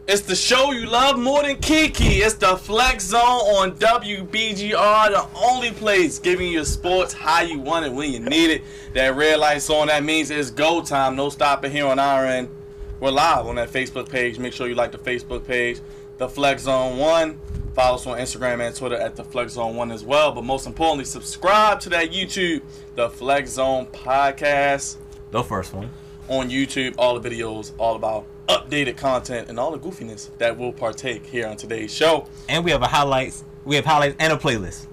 It's the show you love more than Kiki. It's the Flex Zone on WBGR, the only place giving you sports how you want it, when you need it. That red light's on, that means it's go time. No stopping here on our end. We're live on that Facebook page. Make sure you like the Facebook page, the Flex Zone 1. Follow us on Instagram and Twitter at the Flex Zone 1 as well. But most importantly, subscribe to that YouTube, the Flex Zone Podcast. The first one. On YouTube, all the videos, all about updated content and all the goofiness that will partake here on today's show. And we have highlights and a playlist.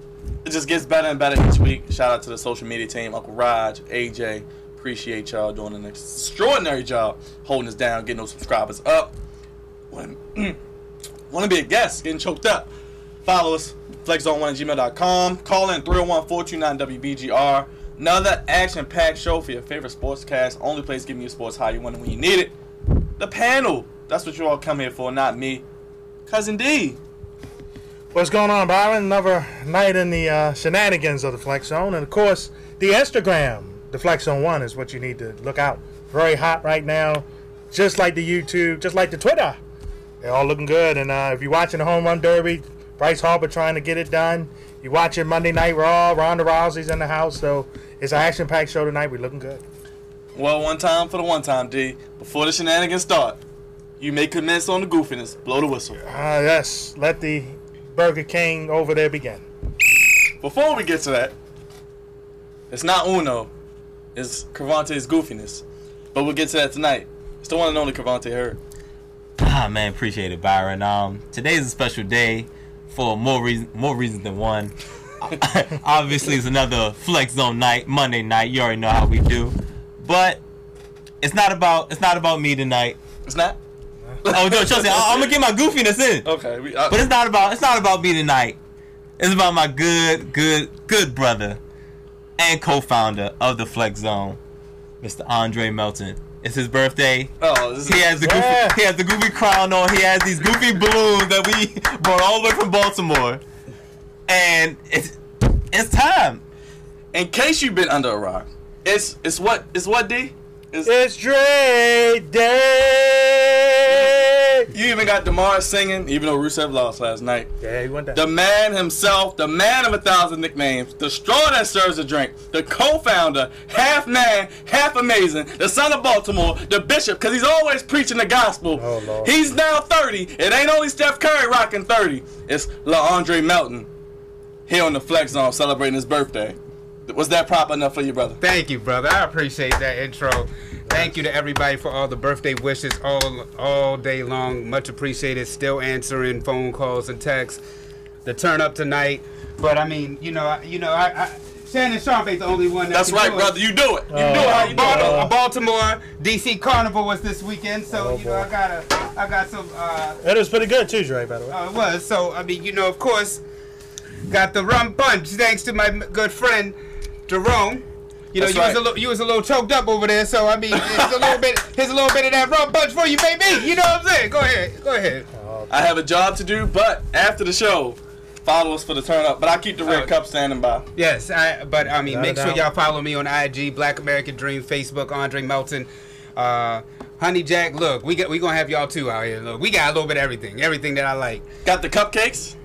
It just gets better and better each week. Shout out to the social media team, Uncle Raj, AJ. Appreciate y'all doing an extraordinary job holding us down, getting those subscribers up. Want to be a guest, getting choked up? Follow us, flexzone1@gmail.com. Call in 301-429-WBGR. Another action-packed show for your favorite sportscast. Only place giving you sports how you want it, when you need it. The panel. That's what you all come here for, not me. Cousin D. What's going on, Byron? Another night in the shenanigans of the Flex Zone. And, of course, the Instagram, the Flex Zone 1, is what you need to look out. Very hot right now. Just like the YouTube, just like the Twitter. They're all looking good. And if you're watching the Home Run Derby, Bryce Harper trying to get it done. You watching Monday Night Raw, Ronda Rousey's in the house. So it's an action-packed show tonight. We're looking good. Well, one time for the one time, D. Before the shenanigans start, you may commence on the goofiness. Blow the whistle. Yes. Let the Burger King over there begin. Before we get to that, it's not Uno. It's Crevonte's goofiness. But we'll get to that tonight. It's the one and only Crevonte Hurd. Man, appreciate it, Byron. Today is a special day for more reasons than one. Obviously, it's another Flex Zone night, Monday night. You already know how we do. But it's not about me tonight. It's not? Oh no, trust me, I'm gonna get my goofiness in. Okay. But it's not about me tonight. It's about my good brother and co-founder of the Flex Zone, Mr. Andre Melton. It's his birthday. Oh, he has the goofy crown on. He has these goofy balloons that we brought all the way from Baltimore. And it's time. In case you've been under a rock, it's what D? It's Dre Day. You even got DeMar singing, even though Rusev lost last night. Yeah, he went down. The man himself, the man of 1,000 nicknames, the straw that serves a drink, the co-founder, half man, half amazing, the son of Baltimore, the bishop, because he's always preaching the gospel. Oh, Lord. He's now 30. It ain't only Steph Curry rocking 30. It's Andre Melton here on the Flex Zone celebrating his birthday. Was that proper enough for you, brother? Thank you, brother. I appreciate that intro. Thank you to everybody for all the birthday wishes all day long. Much appreciated. Still answering phone calls and texts. The turn up tonight. But I mean, Shannon Sharp ain't the only one. That's right, brother. You do it. You do it. How you do it? Baltimore DC Carnival was this weekend, so I got some. It was pretty good too, Dre. By the way. It was. So I mean, of course, got the rum punch thanks to my good friend Jerome. You was a little choked up over there, so I mean, here's a little bit of that rum punch for you, baby. You know what I'm saying? Go ahead. I have a job to do, but after the show, follow us for the turn up. But I keep the red cup standing by. Yes, make sure y'all follow me on IG, Black American Dream, Facebook, Andre Melton, Honey Jack. Look, we gonna have y'all too out here. Look, we got a little bit of everything that I like. Got the cupcakes?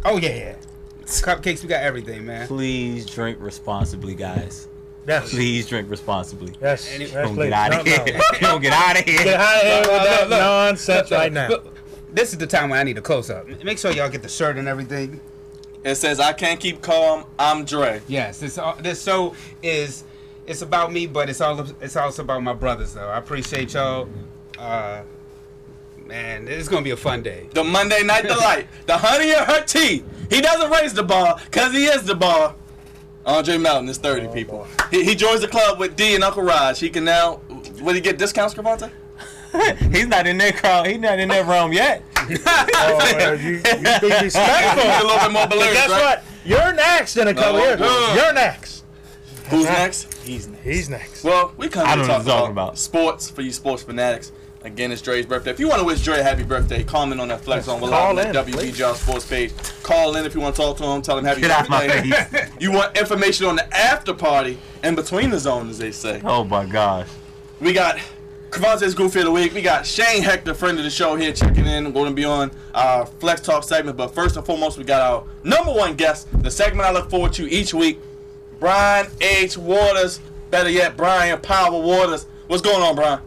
Oh yeah. Cupcakes, we got everything, man. Please drink responsibly, guys. Yes. Please drink responsibly. Yes. Don't get out of here. Don't get out of here. Get out of here with that nonsense right now. Look, this is the time when I need a close-up. Make sure y'all get the shirt and everything. It says, I can't keep calm, I'm Dre. Yes, this show it's about me, but it's also about my brothers, though. I appreciate y'all. Man, it's going to be a fun day. The Monday Night Delight. The honey in her tea. He doesn't raise the bar because he is the bar. Andre Melton is 30, people. He joins the club with D and Uncle Raj. He can now... Will he get discounts, Crevonte? He's not in that crowd. He's not in that realm yet. You be respectful. A little bit more balloons, guess right? what? You're next in a couple years. You're next. Who's next? He's next. Well, we come here to talk about about sports for you sports fanatics. Again, it's Dre's birthday. If you want to wish Dre a happy birthday, comment on that Flex Zone. We're live on that WBGR Sports page. Call in if you want to talk to him. Tell him happy birthday. You want information on the after party in between the zone, as they say. Oh, my gosh. We got Crevonte's Goofy of the Week. We got Shane Hector, friend of the show, here checking in. We're going to be on our Flex Talk segment. But first and foremost, we got our number one guest, the segment I look forward to each week, Brian H. Waters. Better yet, Brian Power Waters. What's going on, Brian?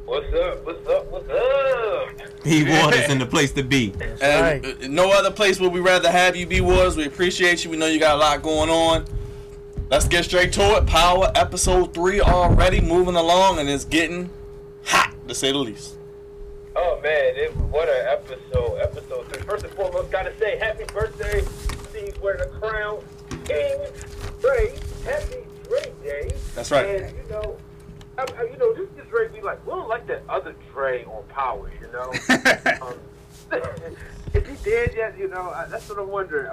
What's up? What's up? What's up? B Waters in the place to be. And no other place would we rather have you, B Waters. We appreciate you. We know you got a lot going on. Let's get straight to it. Power episode 3 already moving along, and it's getting hot, to say the least. Oh man, what an episode! Episode 3. First and foremost, gotta say happy birthday, Steve wearing a crown, King Dre. Happy Dre Day. That's right. And this Dre be like, we don't like that other Dre on Power, you know. Is he dead yet? That's what I'm wondering.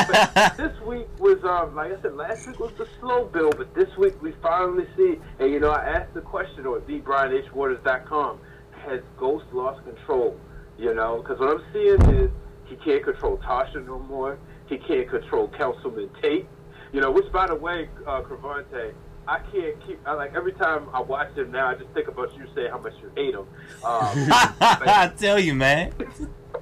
But this week was, like I said, last week was the slow build, but this week we finally see, and I asked the question on thebrianhwaters.com, has Ghost lost control? Because what I'm seeing is he can't control Tasha no more. He can't control Councilman Tate. Which, by the way, Crevonte, I can't keep, every time I watch him now, I just think about you saying how much you hate him. I tell you, man.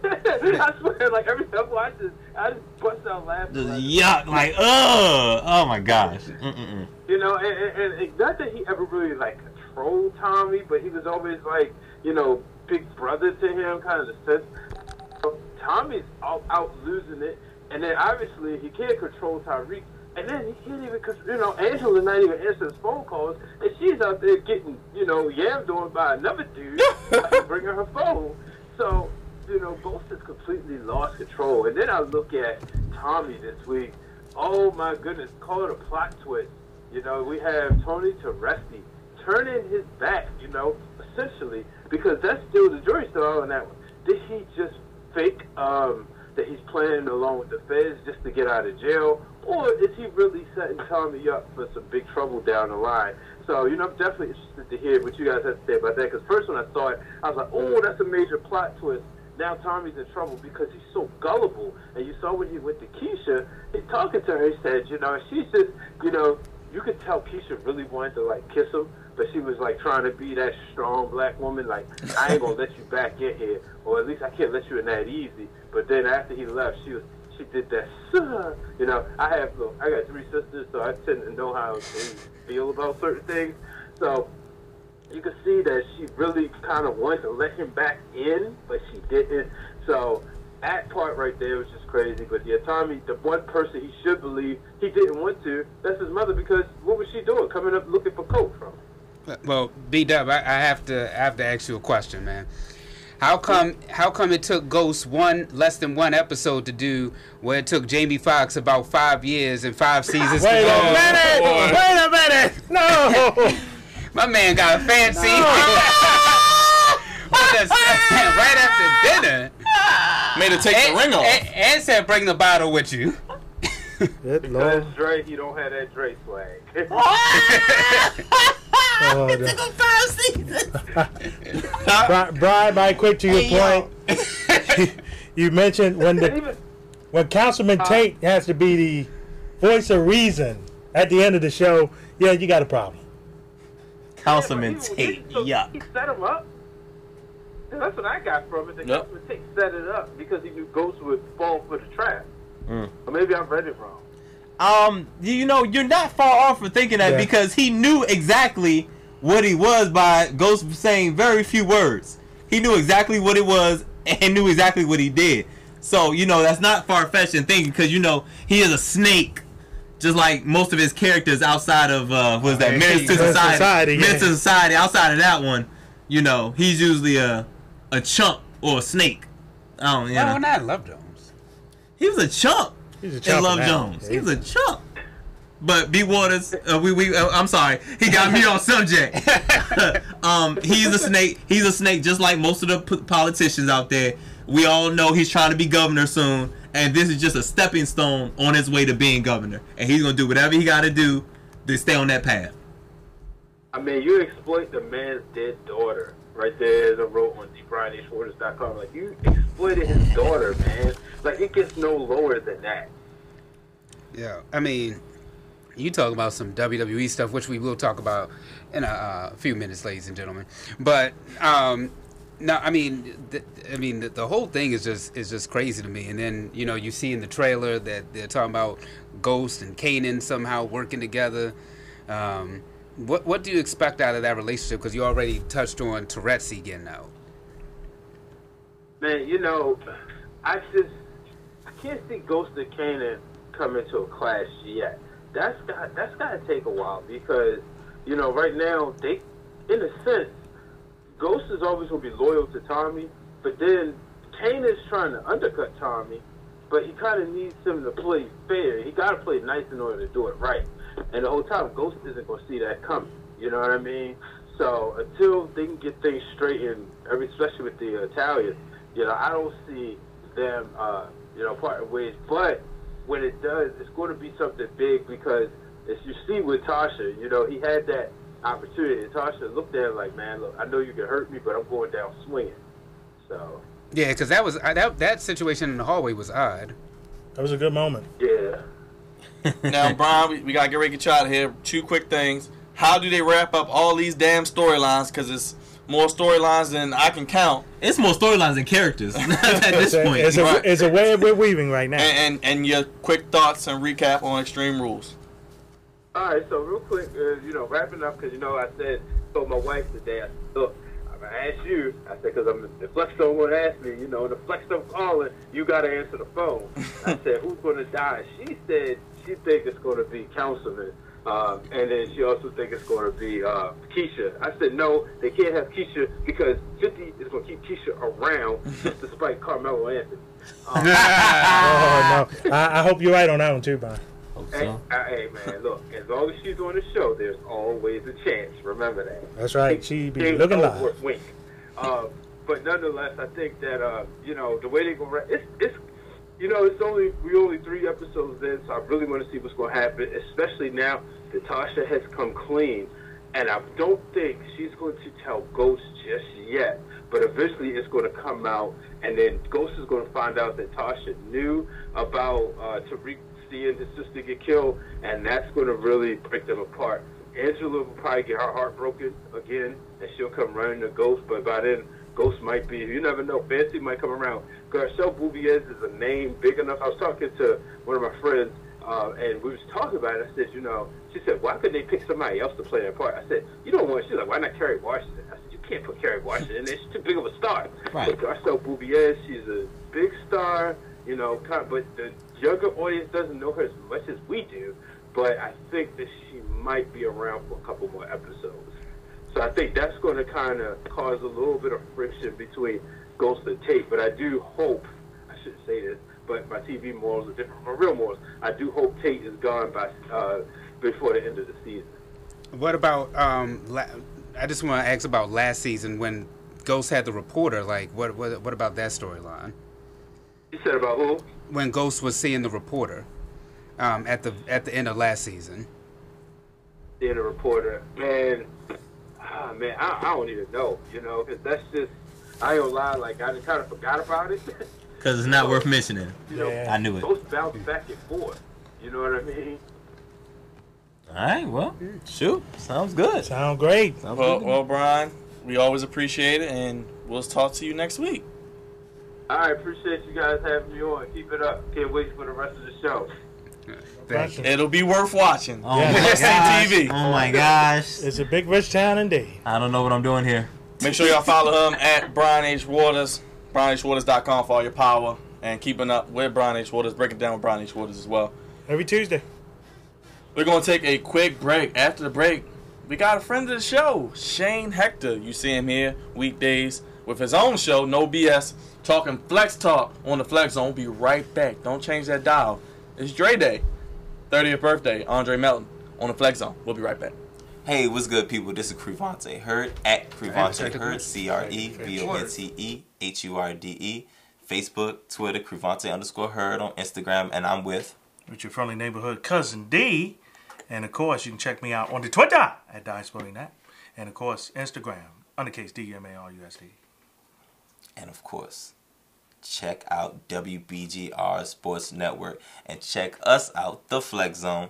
I swear, every time I watch this, I just bust out laughing. Just yuck, oh my gosh. Mm-mm. And not that he ever really, controlled Tommy, but he was always, big brother to him, kind of the sense. Tommy's out losing it, and then obviously he can't control Tyreek. And then he can't even, Angela's not even answering his phone calls, and she's out there getting, yammed on by another dude, bringing her phone. So, Ghost has completely lost control. And then I look at Tommy this week. Oh my goodness, call it a plot twist. We have Tony Teresti turning his back, essentially, because that's still the jury's still out on that one. Did he just fake that he's playing along with the feds just to get out of jail? Or is he really setting Tommy up for some big trouble down the line? So, I'm definitely interested to hear what you guys have to say about that. Because first when I saw it, I was like, oh, that's a major plot twist. Now Tommy's in trouble because he's so gullible. And you saw when he went to Keisha, he's talking to her, he said, she's just, you could tell Keisha really wanted to, kiss him. But she was, trying to be that strong black woman, I ain't going to let you back in here. Or at least I can't let you in that easy. But then after he left, she did that, I got 3 sisters, so I tend to know how they feel about certain things. So you can see that she really kind of wanted to let him back in, but she didn't. So that part right there was just crazy. But yeah, Tommy, the one person he should believe he didn't want to, that's his mother, because what was she doing? Coming up looking for coke from him. Well, B-Dub, I have to ask you a question, man. How come it took Ghost less than one episode to do where it took Jamie Foxx about 5 years and 5 seasons Wait to go? Wait a minute! No! My man got fancy. No. Right after dinner. Made her take the ring off. And said, bring the bottle with you. Good Because Lord. Dre, he don't have that Dre swag. Brian, quick to your point. You mentioned when Councilman Tate has to be the voice of reason at the end of the show, yeah, you got a problem. Councilman Tate, yuck. He set him up. That's what I got from it. That Councilman Tate set it up because he knew Ghost would fall for the trap. Or maybe I read it wrong. You're not far off for thinking that, because he knew exactly what he was by Ghost saying very few words. He knew exactly what it was and knew exactly what he did. So, that's not far-fetched in thinking, because, he is a snake, just like most of his characters outside of, Menace to Society. Menace to Society, outside of that one, he's usually a chump or a snake. No, not Love Jones. He was a chump. He's a chump in Love now. Jones. He was a chump. But B Waters, I'm sorry, he got me on subject. He's a snake. He's a snake, just like most of the politicians out there. We all know he's trying to be governor soon, and this is just a stepping stone on his way to being governor. And he's gonna do whatever he got to do to stay on that path. I mean, you exploit the man's dead daughter right there, as I wrote on thebrianhwaters.com. You exploited his daughter, man. It gets no lower than that. Yeah, I mean, You talk about some WWE stuff, which we will talk about in a few minutes, ladies and gentlemen. But no, I mean, the whole thing is just crazy to me. And then you see in the trailer that they're talking about Ghost and Kanan somehow working together. What do you expect out of that relationship? Because you already touched on Tourette's getting out. Man, I can't see Ghost and Kanan coming to a clash yet. That's got to take a while because, right now, they, in a sense, Ghost is always going to be loyal to Tommy, but then Kanan's trying to undercut Tommy, but he kind of needs him to play fair. He got to play nice in order to do it right. And the whole time, Ghost isn't going to see that coming. You know what I mean? So until they can get things straightened, especially with the Italians, I don't see them, parting ways. But when it does, it's going to be something big because, as you see with Tasha, he had that opportunity. And Tasha looked at him like, man, look, I know you can hurt me, but I'm going down swinging. So yeah, because that situation in the hallway was odd. That was a good moment. Yeah. Now, Brian, we got to get ready to get you out of here. 2 quick things. How do they wrap up all these damn storylines? Because it's more storylines than I can count. It's more storylines than characters at this point. It's a web we're weaving right now. And your quick thoughts and recap on Extreme Rules. All right, so real quick, wrapping up, because, told my wife today, I said, look, I'm going to ask you. I said, because the Flex Zone won't ask me, the Flex Zone calling, you got to answer the phone. I said, who's going to die? She said she thinks it's going to be Councilman. And then she also thinks it's going to be Keisha. I said, no, they can't have Keisha because 50 is going to keep Keisha around just despite Carmelo Anthony. Oh, no. I hope you're right on that one, too, Brian. Hey, man, look, as long as she's on the show, there's always a chance. Remember that. That's right. She be looking live. Wink. But nonetheless, I think that, the way they go, we're only 3 episodes in, so I really want to see what's going to happen, especially now that Tasha has come clean. And I don't think she's going to tell Ghost just yet, but eventually it's going to come out, and then Ghost is going to find out that Tasha knew about Tariq seeing his sister get killed, and that's going to really break them apart. Angela will probably get her heart broken again, and she'll come running to Ghost, but by then, Ghost might be, you never know, Fancy might come around. Garcelle Bouvier is a name big enough. I was talking to one of my friends, and we was talking about it. I said, she said, why couldn't they pick somebody else to play that part? I said, you don't want, she's like, why not Kerry Washington? I said, you can't put Kerry Washington in there. She's too big of a star. Right. But Garcelle Bouvier, she's a big star, but the younger audience doesn't know her as much as we do. But I think that she might be around for a couple more episodes. So I think that's going to kind of cause a little bit of friction between Ghost and Tate. But I do hope, I shouldn't say this, but my TV morals are different from my real morals. I do hope Tate is gone by before the end of the season. What about, I just want to ask about last season when Ghost had the reporter. Like, what about that storyline? You said about who? When Ghost was seeing the reporter at the end of last season. Seeing the reporter, man, I don't even know, because that's just, I ain't gonna lie, like, I just kind of forgot about it. Because it's not worth mentioning. I knew it. Both bounce back and forth. You know what I mean? All right, well, shoot. Sounds good. Sound great. Well, Brian, we always appreciate it, and we'll talk to you next week. I appreciate you guys having me on. Keep it up. Can't wait for the rest of the show. Thank you. It'll be worth watching. Oh my gosh. TV. Oh my gosh. It's a big rich town indeed. I don't know what I'm doing here. Make sure y'all follow him at Brian H. Waters, BrianHWaters.com for all your power, and keeping up with Brian H. Waters, breaking down with Brian H. Waters as well. Every Tuesday. We're going to take a quick break. After the break, we got a friend of the show, Shane Hector. You see him here weekdays with his own show, No BS, talking Flex Talk on the Flex Zone. Be right back. Don't change that dial. It's Dre Day, 30th birthday, Andre Melton on the Flex Zone. We'll be right back. Hey, what's good, people? This is Crevonte Hurd at Crevonte Hurd, CREVONTEHURDE. Facebook, Twitter, Crevonte_Hurd on Instagram, and I'm with your friendly neighborhood cousin D. And of course, you can check me out on the Twitter at DieSpellingThat. And of course, Instagram, undercase DMARUSD. And of course, check out WBGR Sports Network and check us out, The Flex Zone.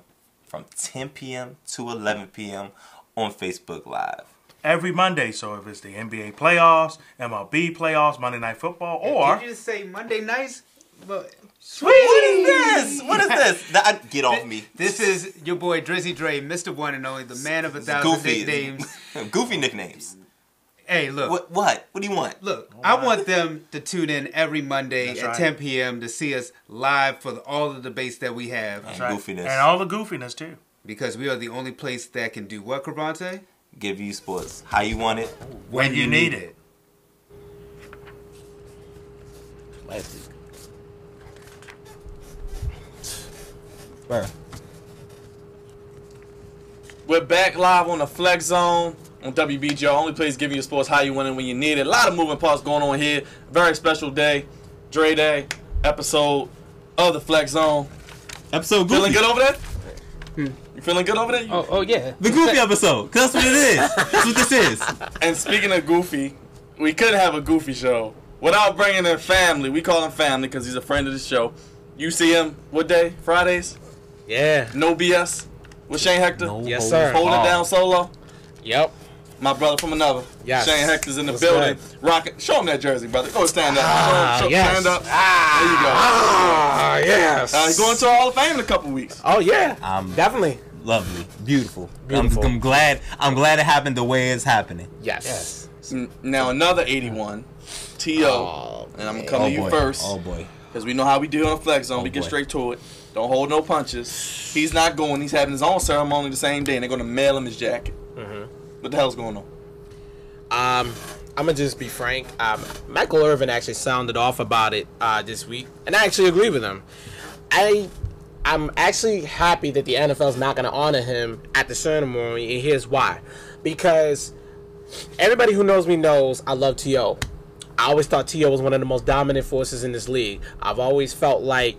from 10 p.m. to 11 p.m. on Facebook Live. Every Monday, so if it's the NBA playoffs, MLB playoffs, Monday Night Football, or... Did you just say Monday nights? But Sweet! What is this? What is this? Get off me. this is your boy Drizzy Dre, Mr. One and Only, the man of 1,000 nicknames. Goofy nicknames. Hey, look. What do you want? Look, I want them to tune in every Monday at 10 p.m. to see us live for all the debates that we have. And goofiness. And all the goofiness, too. Because we are the only place that can do what, Crevonte? Give you sports how you want it. When you need it. We're back live on the Flex Zone on WBGR. Only place giving you sports how you want it when you need it. A lot of moving parts going on here. Very special day. Dre Day episode of the Flex Zone. Episode Goofy. Feeling good over there? You feeling good over there? Oh yeah. The Goofy episode. Cause that's what it is. That's what this is. And speaking of Goofy, we could have a Goofy show without bringing in family. We call him family because he's a friend of the show. You see him what day? Fridays? Yeah. No BS with Shane Hector. Yes, sir. Holding it down solo. Yep. My brother from another. Yes. Shane Hector's in the That's building. right. Rocking. Show him that jersey, brother. Go stand up. Yes. Stand up. There you go. Yes. He's going to the Hall of Fame in a couple weeks. Oh yeah. Definitely. Lovely. Beautiful. Beautiful. I'm glad it happened the way it's happening. Yes. Now another 81. T.O. Oh, and I'm going to come to you first. Oh boy. Because we know how we do on the Flex Zone. Oh, we get boy. straight to it. Don't hold no punches. He's not going. He's having his own ceremony the same day, and they're going to mail him his jacket. What the hell's going on? I'm gonna just be frank. Michael Irvin actually sounded off about it this week, and I actually agree with him. I'm actually happy that the NFL's not gonna honor him at the ceremony, and here's why. Because everybody who knows me knows I love T.O. I always thought T.O. was one of the most dominant forces in this league. I've always felt like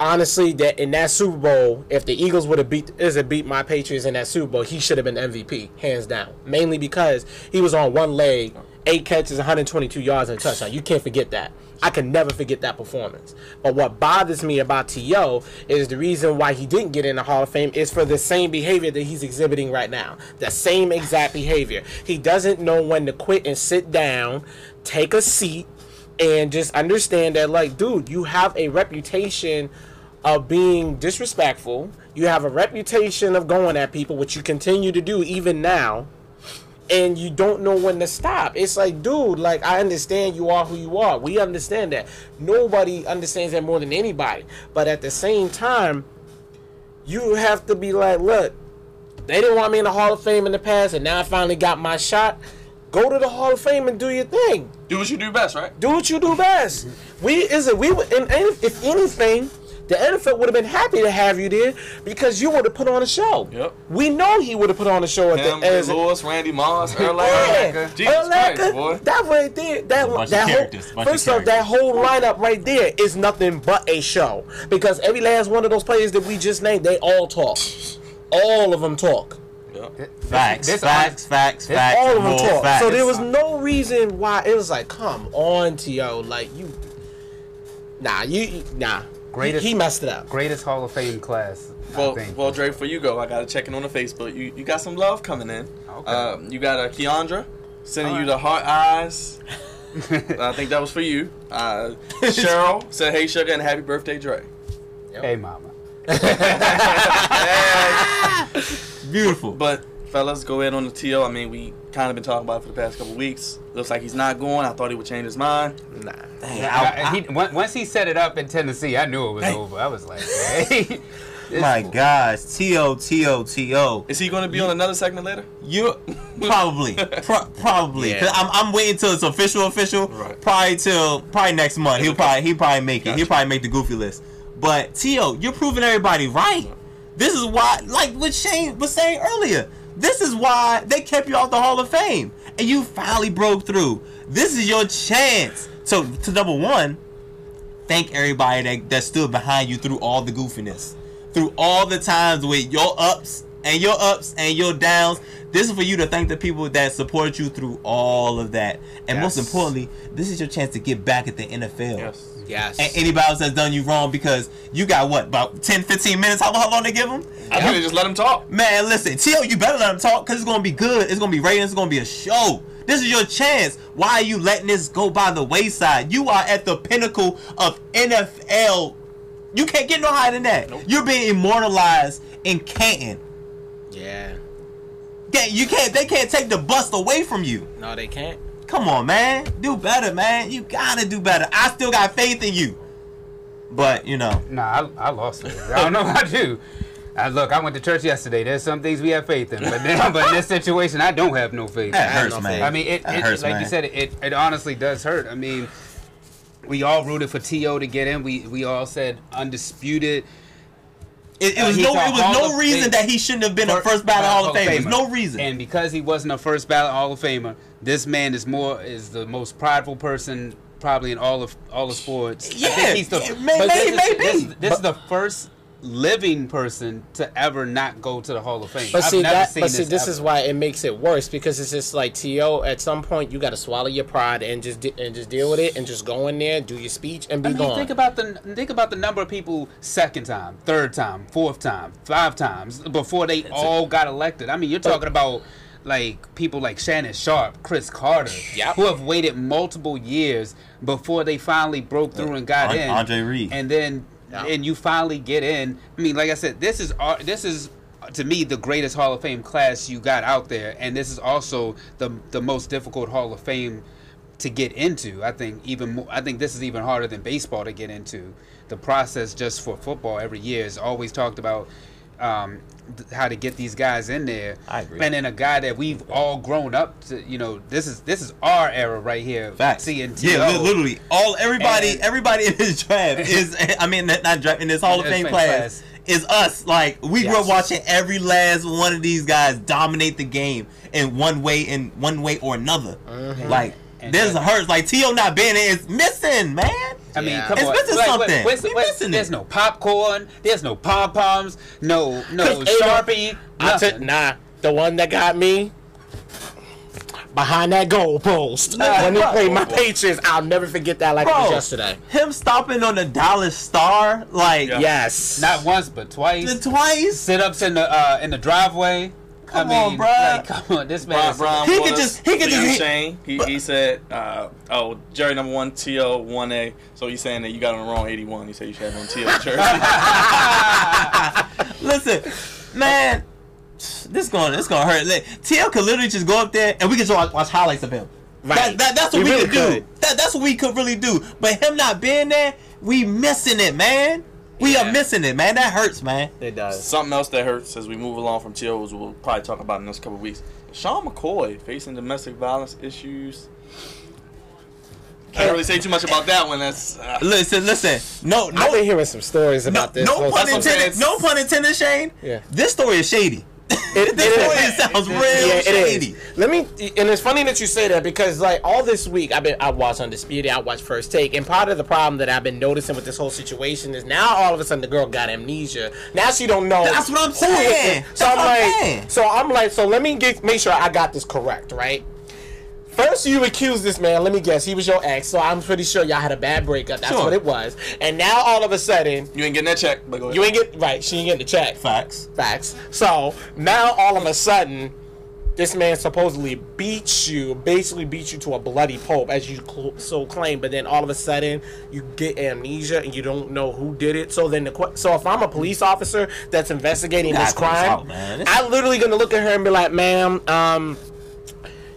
honestly, that in that Super Bowl, if the Eagles would have beat my Patriots in that Super Bowl, he should have been MVP, hands down. Mainly because he was on one leg, 8 catches, 122 yards, and a touchdown. You can't forget that. I can never forget that performance. But what bothers me about T.O. is the reason why he didn't get in the Hall of Fame is for the same behavior that he's exhibiting right now. The same exact behavior. He doesn't know when to quit and sit down, take a seat, and just understand that, like, dude, you have a reputation of being disrespectful. You have a reputation of going at people, which you continue to do even now. And you don't know when to stop. It's like, dude, like, I understand you are who you are. We understand that. Nobody understands that more than anybody. But at the same time, you have to be like, look, they didn't want me in the Hall of Fame in the past, and now I finally got my shot. Go to the Hall of Fame and do your thing. Do what you do best, right? Do what you do best. If anything, the NFL would have been happy to have you there because you would have put on a show. Yep. We know he would have put on a show at Him, the Lewis, Randy Moss, Erlacher. Yeah, Jesus Christ, boy. that right there, bunch of characters, first off, that whole lineup right there is nothing but a show because every last one of those players that we just named, they all talk. All of them talk. Facts. All of them talk. Facts. So there was no reason why it was like, come on, T.O. Like, you. Nah. Greatest- He messed it up. Greatest Hall of Fame class. I think. Well, Dre, before you go, I gotta check in on the Facebook. You got some love coming in. Okay. You got Keandra sending you the heart eyes. I think that was for you. Cheryl said, "Hey, sugar, and happy birthday, Dre." Hey, mama. Beautiful. But fellas, go ahead on the T.O. I mean, we kind of been talking about it for the past couple weeks. Looks like he's not going. I thought he would change his mind. Nah. Once he set it up in Tennessee, I knew it was over. I was like, hey. My gosh, T.O. Is he going to be on another segment later? You probably, probably. Yeah. Cause I'm waiting till it's official. Right. Probably next month. He'll probably make it. Gotcha. He'll probably make the goofy list. But T.O., you're proving everybody right. This is why, like what Shane was saying earlier, this is why they kept you off the Hall of Fame, and you finally broke through. This is your chance. So to number one, thank everybody that stood behind you through all the goofiness. Through all the times with your ups and your downs. This is for you to thank the people that supported you through all of that. And most importantly, this is your chance to get back at the NFL. Yes. Yes. And anybody else that's done you wrong, because you got what, about 10, 15 minutes? How long they give them? I think they just let him talk. Man, listen, T.O., you better let him talk, because it's going to be good. It's going to be ratings. It's going to be a show. This is your chance. Why are you letting this go by the wayside? You are at the pinnacle of NFL. You can't get no higher than that. Nope. You're being immortalized in Canton. Yeah. You can't. They can't take the bust away from you. No, they can't. Come on, man. Do better, man. You gotta do better. I still got faith in you. But, you know. Nah, I lost it. I don't know about you. Look, I went to church yesterday. There's some things we have faith in, but in this situation, I don't have no faith. That hurts, man. I mean, it hurts, like man. You said, it honestly does hurt. I mean, we all rooted for T.O. to get in. We all said undisputed. It was no reason that he shouldn't have been a first ballot Hall of Famer. There's no reason. And because he wasn't a first ballot Hall of Famer, this man is the most prideful person probably in all of sports. Yeah, I think he's maybe. This is the first living person to ever not go to the Hall of Fame. But this is why it makes it worse, because it's just like, T.O., at some point you got to swallow your pride and just deal with it and just go in there, do your speech, and be gone. Think about the number of people second time, third time, fourth time, 5 times before they all got elected. I mean, you're talking about like people like Shannon Sharp, Chris Carter, who have waited multiple years before they finally broke through and got in. Andre Reed, and then. And you finally get in. I mean, like I said, this is to me the greatest Hall of Fame class you got out there, and this is also the most difficult Hall of Fame to get into. I think this is even harder than baseball to get into. The process just for football every year is always talked about. How to get these guys in there. I agree. And then a guy that we've all grown up to, this is our era right here. Facts. Seeing Yeah, literally everybody in this draft is, I mean, not draft, in this Hall of Fame class is us. Like, we grew up watching every last one of these guys dominate the game in one way or another. Mm-hmm. Like, this hurts. Like, T.O. not being there is missing, man. I mean, come on. It's missing something. There's no popcorn. There's no pom-poms. No Sharpie. The one that got me behind that goal post when he played my Patriots. I'll never forget that like it was yesterday. Him stopping on the Dallas Star, like yes, not once but twice. Twice. Sit-ups in the driveway. Come on, bro. Like, come on, this man. He could just. Shane. He said, Jerry number 1, T.O. 1A. So he's saying that you got on the wrong 81. He said you should have on T.O. jersey. Listen, man, this gonna hurt. T.O. could literally just go up there and we could just watch highlights of him. Right. That's what we could do. That's what we could really do. But him not being there, we missing it, man. We are missing it, man. That hurts, man. It does. Something else that hurts as we move along from T.O. we'll probably talk about in the next couple of weeks. Sean McCoy facing domestic violence issues. Can't really say too much about that one. That's listen. No. I've been hearing some stories about this. No pun intended, Shane. Yeah. This story is shady. It sounds real shady. Let me, and it's funny that you say that, because like all this week I watched Undisputed, I watched First Take, and part of the problem that I've been noticing with this whole situation is now all of a sudden the girl got amnesia. Now she don't know. That's what I'm saying. So let me make sure I got this correct, right? First, you accused this man. Let me guess. He was your ex, so I'm pretty sure y'all had a bad breakup. That's what it was. And now, all of a sudden... You ain't getting that check. But go ahead. You ain't get... Right, she ain't getting the check. Facts. So, now, all of a sudden, this man supposedly basically beat you to a bloody pulp, as you so claim. But then, all of a sudden, you get amnesia, and you don't know who did it. So, then so if I'm a police officer that's investigating this crime, I'm literally going to look at her and be like, ma'am,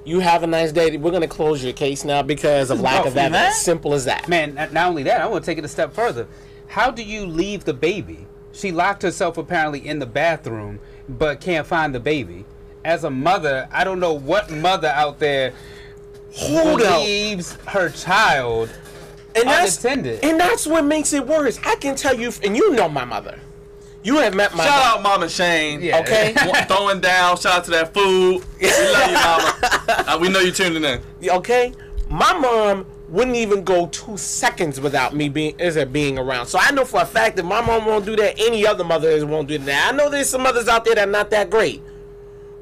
you have a nice day. We're going to close your case now because of lack of evidence. Simple as that. Man, not only that, I want to take it a step further. How do you leave the baby? She locked herself apparently in the bathroom, but can't find the baby. As a mother, I don't know what mother out there leaves her child unattended. And that's what makes it worse. I can tell you, and you know my mother. You have met my Shout out Mama Shane. Yeah. Okay. Throwing down. Shout out to that food. We love you, Mama. We know you're tuning in. Okay. My mom wouldn't even go 2 seconds without me being around. So I know for a fact that my mom won't do that. Any other mother won't do that. I know there's some mothers out there that are not that great.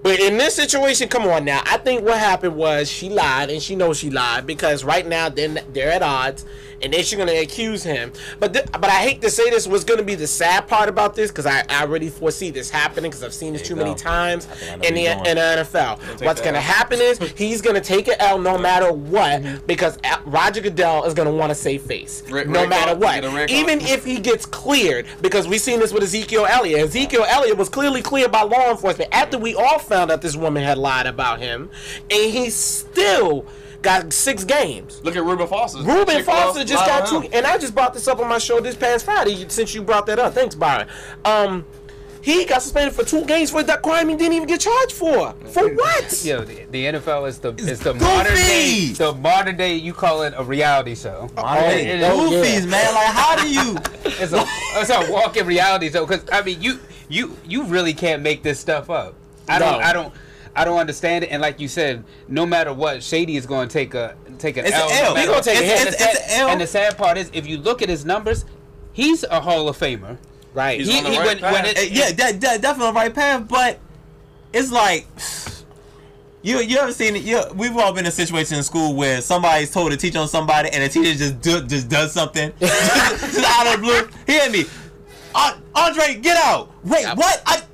But in this situation, come on now. I think what happened was she lied, and she knows she lied, because right now they're at odds. and then she's gonna accuse him. But I hate to say this. What's gonna be the sad part about this? Because I already foresee this happening because I've seen this too many times in the NFL. What's gonna happen is he's gonna take an L no matter what because Roger Goodell is gonna want to save face no matter what. Even if he gets cleared, because we've seen this with Ezekiel Elliott. Ezekiel Elliott was clearly cleared by law enforcement after we all found out this woman had lied about him, and he still got 6 games. Look at Reuben Foster. Reuben Foster just got 2, and I just brought this up on my show this past Friday. Since you brought that up, thanks, Byron. He got suspended for 2 games for that crime he didn't even get charged for. For what? Yo, the NFL is the modern day. The modern day, you call it a reality show. Goofies, man. Like, how do you? It's a walking reality show. Because I mean, you really can't make this stuff up. I don't understand it. And like you said, no matter what, Shady is going to take an L. He's going to take a hit. It's an L. And the sad part is, if you look at his numbers, he's a Hall of Famer. Right. He's on the right path. Definitely on the right path. But it's like you ever seen it? We've all been in a situation in school where somebody's told to teach on somebody, and the teacher just does something just out of the blue. Hear me, Andre, get out! Wait, what?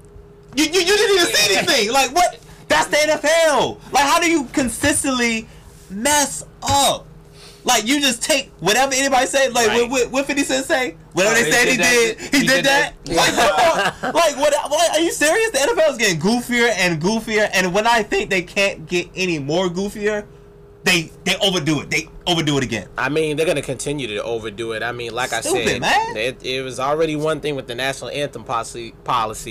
You didn't even see anything. Like what? That's the NFL. Like, how do you consistently mess up? Like, you just take whatever anybody say. Like, what 50 Cent say? Whatever they said he did that. Like, what? Are you serious? The NFL is getting goofier and goofier. And when I think they can't get any more goofier, they overdo it. They overdo it again. I mean, they're gonna continue to overdo it. I mean, like I said, man. It was already one thing with the national anthem policy.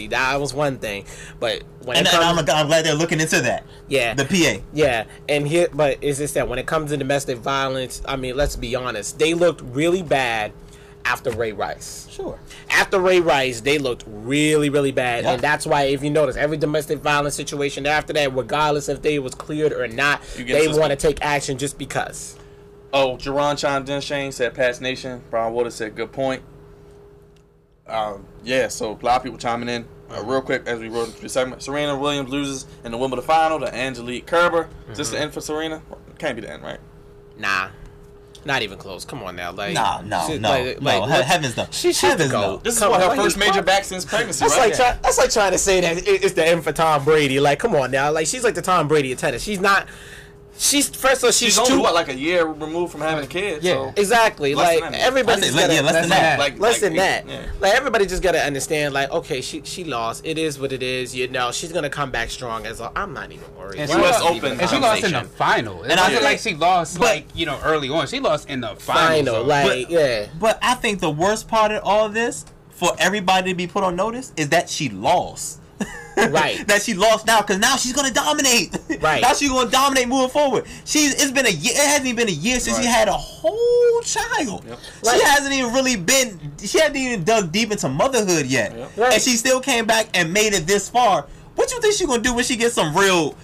That was one thing, but I'm glad they're looking into that. Yeah, the PA. Yeah, but it's just that when it comes to domestic violence, I mean, let's be honest, they looked really bad after Ray Rice. Sure. After Ray Rice, they looked really, really bad. Yeah. And that's why, if you notice, every domestic violence situation after that, regardless if they was cleared or not, they want to take action just because. Oh, Jerron chimed in, Shane said, Pats Nation. Brian Waters said, good point. Yeah, so a lot of people chiming in. Real quick, as we wrote the segment, Serena Williams loses in the Wimbledon final to Angelique Kerber. Is this the end for Serena? Can't be the end, right? Nah. Not even close. Come on now, like no. Heavens no. She should go. This is her first major back since pregnancy. That's like trying to say that it's the end for Tom Brady. Like, come on now, like she's like the Tom Brady of tennis. She's not. She's only like a year removed from having a kid. Yeah, so exactly. Like everybody, less than that. Yeah. Like everybody just gotta understand. Like, okay, she lost. It is what it is. You know, she's gonna come back strong. I'm not even worried. And she lost in the final. And I feel like she lost early on. She lost in the final. But I think the worst part of all of this, for everybody to be put on notice, is that she lost. Right. That she lost now, because now she's gonna dominate. Right. Now she's gonna dominate moving forward. It's been a year. It hasn't even been a year since she had a whole child. Yep. She hasn't even really been. She hasn't even dug deep into motherhood yet, and she still came back and made it this far. What you think she's gonna do when she gets some real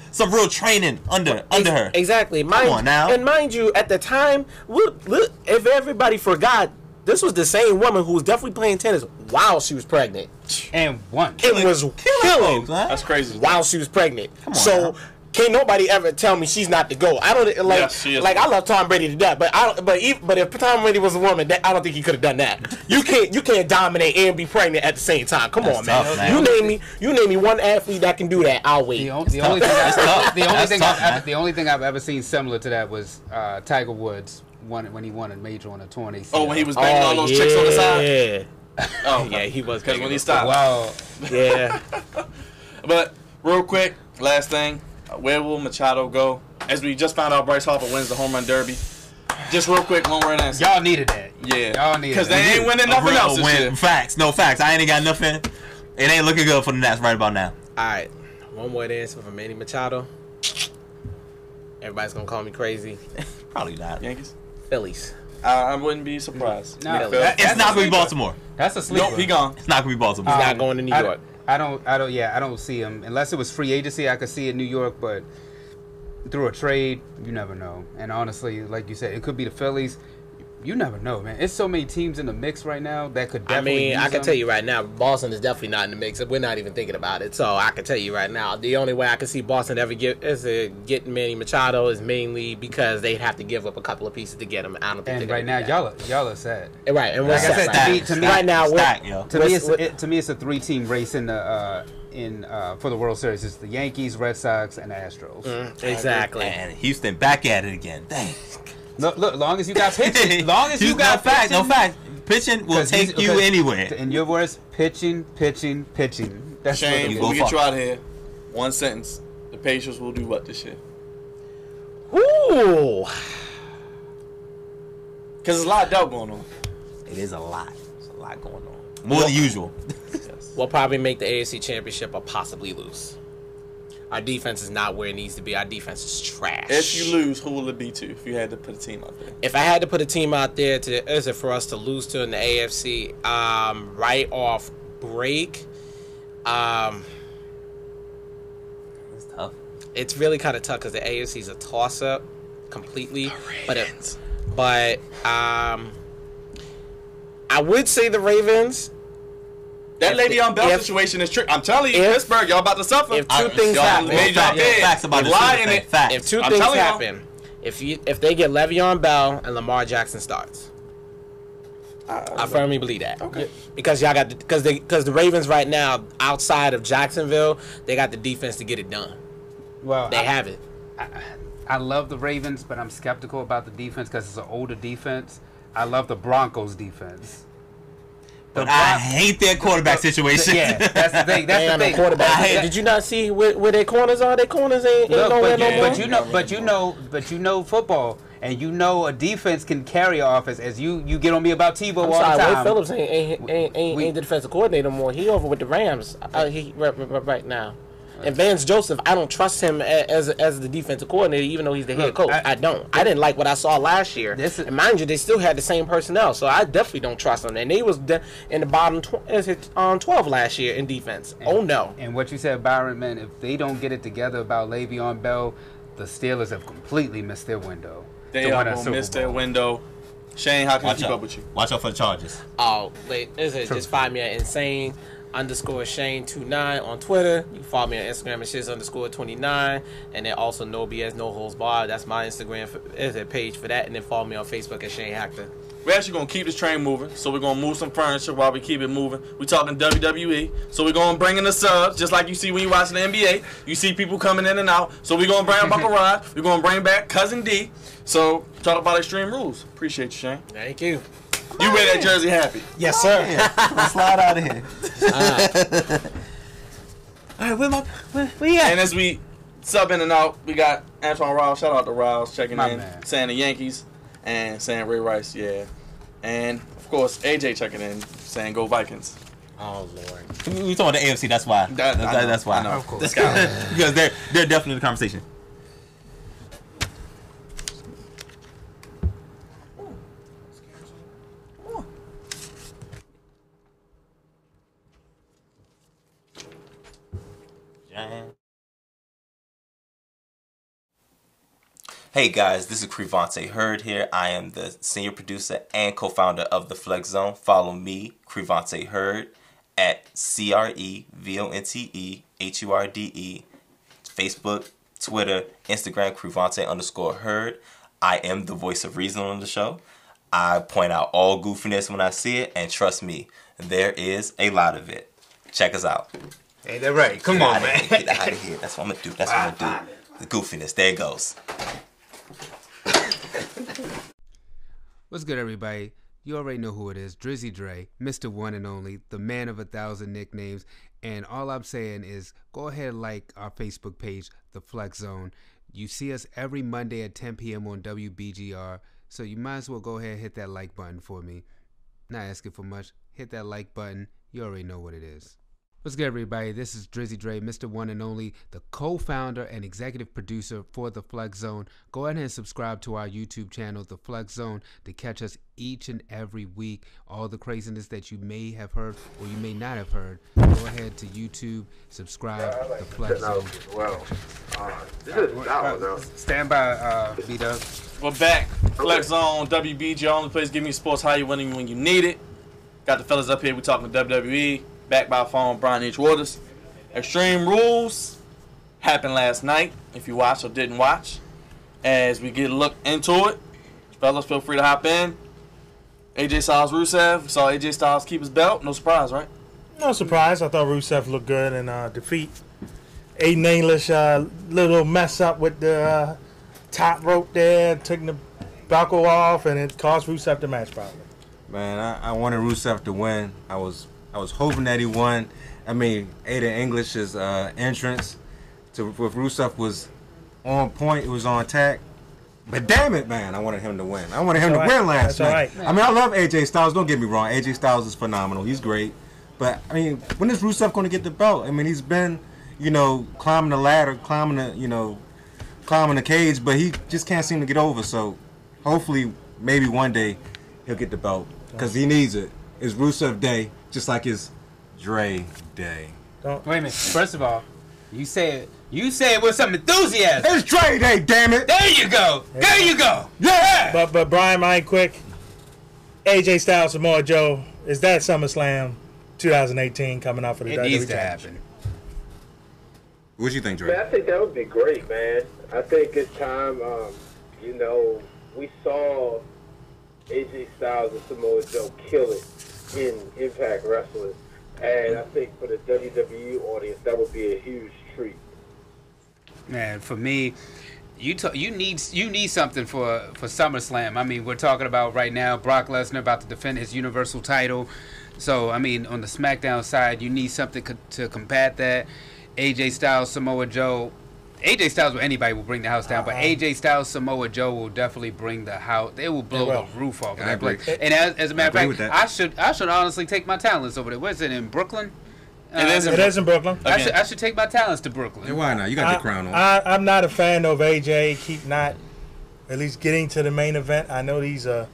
training under her? Exactly. Come on now. And mind you, at the time, look, if everybody forgot, this was the same woman who was definitely playing tennis while she was pregnant. And won. It was killing. That's crazy. While she was pregnant. So can't nobody ever tell me she's not the GOAT. I don't like. Yes, she is. Like, I love Tom Brady to death, but if Tom Brady was a woman, I don't think he could have done that. You can't dominate and be pregnant at the same time. Come on, tough, man. You name me one athlete that can do that. I'll wait. The only thing I've ever seen similar to that was Tiger Woods when he won a major on a torn ACL. Oh, when he was banging all those chicks on the side. Oh, yeah, he was. Because when he stopped. Wow. Yeah. But real quick, last thing, where will Machado go? As we just found out, Bryce Harper wins the home run derby. Just real quick, one word answer. Y'all needed that. Yeah. Y'all needed because they ain't winning nothing else this year. Facts. I ain't got nothing. It ain't looking good for the Nats right about now. All right. One word answer for Manny Machado. Everybody's going to call me crazy. Probably not. Yankees? Phillies. I wouldn't be surprised. No, it's not going to be Baltimore. That's a sleeper. Nope, he gone. It's not going to be Baltimore. He's not going to New York. I don't see him unless it was free agency. I could see it New York, but through a trade, you never know. And honestly, like you said, it could be the Phillies. You never know, man. It's so many teams in the mix right now that could definitely use I can them. tell you right now, Boston is definitely not in the mix. We're not even thinking about it. So I can tell you right now, the only way I can see Boston ever get Manny Machado is mainly because they'd have to give up a couple of pieces to get him. I don't think. And right now, y'all are set. Right, and we're Like I set. said, Right, to me, right now, to me, it's a 3-team race in the for the World Series. It's the Yankees, Red Sox, and the Astros. Exactly. And Houston back at it again. Dang. Look, long as you got pitching, long as you got pitching. No fact. Pitching will take you anywhere. In your words, pitching. That's Shane, you before we go get you far. out of here, one sentence. The Pacers will do what this year? Ooh. Because there's a lot of doubt going on. It is a lot. There's a lot going on. More than usual. Yes. We'll probably make the AFC Championship or possibly lose. Our defense is not where it needs to be. Our defense is trash. If you lose, who will it be to if you had to put a team out there? If I had to put a team out there, is it for us to lose to in the AFC? Right off break, It's tough. it's really kind of tough because the AFC is a toss-up completely. Ravens. But I would say the Ravens. That Le'Veon Bell situation is tricky. I'm telling you, Pittsburgh, y'all about to suffer. If two things y'all happen, made y'all bed. Facts about They the lied Super in thing. it. Facts. if two I'm things telling y'all. happen, if they get Le'Veon Bell and Lamar Jackson starts, I firmly believe that. Okay. Because y'all got because the Ravens right now outside of Jacksonville, they got the defense to get it done. Well, They have it. I love the Ravens, but I'm skeptical about the defense because it's an older defense. I love the Broncos defense. But I hate their quarterback situation. Yeah, that's the thing. They That's on the the thing. quarterback. Did you not see where their corners are? Their corners ain't Look, nowhere no more. but you know football, and you know a defense can carry offense. As you get on me about Tebow I'm all sorry, the Wade time. Phillips ain't the defensive coordinator more. He over with the Rams. He right now. And Vance Joseph, I don't trust him as the defensive coordinator, even though he's the head Look, coach. I don't. I didn't like what I saw last year. And mind you, they still had the same personnel, so I definitely don't trust them. And they was in the bottom 12 last year in defense. Oh no. And what you said, Byron, man, if they don't get it together about Le'Veon Bell, the Steelers have completely missed their window. They are going to miss their window. Shane, how can I keep up with you? Watch out for the Chargers. Oh, wait, just find me at insane_Shane29 on Twitter. You can follow me on Instagram at shiz_29. And then also No BS, No Holds Barred. That's my Instagram page for that. And then follow me on Facebook at Shane Hector. We're actually going to keep this train moving, so we're going to move some furniture while we keep it moving. We're talking WWE, so we're going to bring in the subs, just like you see when you're watching the NBA. You see people coming in and out, so we're going to bring back Uncle Rod. We're going to bring back Cousin D. So, talk about Extreme Rules. Appreciate you, Shane. Thank you. You wear that jersey happy. Yes, sir. Let's slide out of here. All right, where you at? And as we sub in and out, we got Antoine Rouse. Shout out to Rouse checking My in, man. saying the Yankees, and saying Ray Rice, yeah. And, of course, AJ checking in, saying go Vikings. Oh, Lord. We talking about the AFC. That's why. That's why. I know. Of course. Because they're definitely in the conversation. Hey guys, this is Crevonte Hurd here. I am the senior producer and co-founder of the Flex Zone. Follow me, Crevonte Hurd, at CREVONTEHURDE, Facebook, Twitter, Instagram, Crevonte_Hurd. I am the voice of reason on the show. I point out all goofiness when I see it, and trust me, there is a lot of it. Check us out. Ain't that right? Come on, man. Get out of here. That's what I'm gonna do. That's what I'm gonna do. The goofiness. There it goes. What's good, everybody? You already know who it is. Drizzy Dre, Mr. One and Only, the man of 1,000 nicknames. And all I'm saying is go ahead and like our Facebook page, The Flex Zone. You see us every Monday at 10 p.m. on WBGR. So you might as well go ahead and hit that like button for me. Not asking for much. Hit that like button. You already know what it is. What's good, everybody? This is Drizzy Dre, Mr. One and Only, the co-founder and executive producer for The Flex Zone. Go ahead and subscribe to our YouTube channel, The Flex Zone, to catch us each and every week. All the craziness that you may have heard or you may not have heard. Go ahead to YouTube, subscribe, The Flex Zone. Well, this is Stand by, B-Dub. We're back. Flex Zone, WBG, only place give me sports how you winning when you need it. Got the fellas up here. We talking WWE. Back by phone, Brian H. Waters. Extreme Rules happened last night. If you watched or didn't watch, as we get a look into it, fellas, feel free to hop in. AJ Styles, Rusev. We saw AJ Styles keep his belt. No surprise, right? No surprise. I thought Rusev looked good in defeat. Aiden English, little mess up with the top rope there, taking the buckle off, and it cost Rusev the match probably. Man, I wanted Rusev to win. I was hoping that he won. I mean, Aiden English's entrance with Rusev was on point. It was on attack. But damn it, man, I wanted him to win. I wanted him to win last night. Right. I mean, I love AJ Styles. Don't get me wrong. AJ Styles is phenomenal. He's great. But, I mean, when is Rusev going to get the belt? I mean, he's been, climbing the ladder, climbing the cage, but he just can't seem to get over. So, hopefully, maybe one day he'll get the belt because he needs it. It's Rusev Day, just like his Dre Day. Wait a minute. First of all, you say it with some enthusiasm. It's Dre Day, damn it! There you go. Yeah. There you go. Yeah! But Brian, mine quick. AJ Styles, Samoa Joe, is that SummerSlam 2018 coming out for the WWE? It needs to Championship? happen. What do you think, Dre? Man, I think that would be great, man. I think it's time. We saw AJ Styles and Samoa Joe kill it in Impact Wrestling, and I think for the WWE audience, that would be a huge treat. Man, for me, you need something for SummerSlam. I mean, we're talking about right now Brock Lesnar about to defend his Universal title. So, I mean, on the SmackDown side, you need something to combat that. AJ Styles, Samoa Joe. AJ Styles with anybody will bring the house down, but AJ Styles, Samoa Joe will definitely bring the house. They will blow the roof off of that place. And as a matter of fact, I should honestly take my talents over there. Where's it, in Brooklyn? It is in Brooklyn. I should take my talents to Brooklyn. Hey, why not? You got the crown on. I'm not a fan of AJ. Keep not at least getting to the main event. I know these are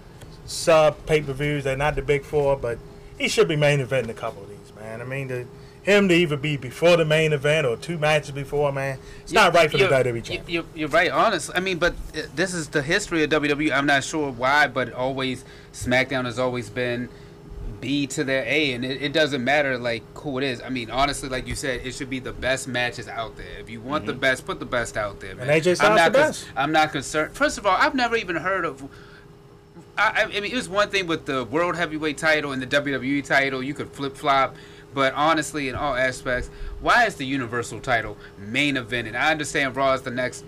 sub pay-per-views. They're not the big four, but he should be main eventing a couple of these, man. I mean, him to either be before the main event or 2 matches before, man, it's not right for the WWE champion. You're right, honestly. I mean, but this is the history of WWE. I'm not sure why, but always SmackDown has always been B to their A, and it doesn't matter like who it is. I mean, honestly, like you said, it should be the best matches out there. If you want the best, put the best out there, man. And AJ Styles the best. I'm not concerned. First of all, I've never even heard of. I mean, it was one thing with the World Heavyweight title and the WWE title. You could flip flop. But honestly, in all aspects, why is the Universal title main evented? I understand Raw is the next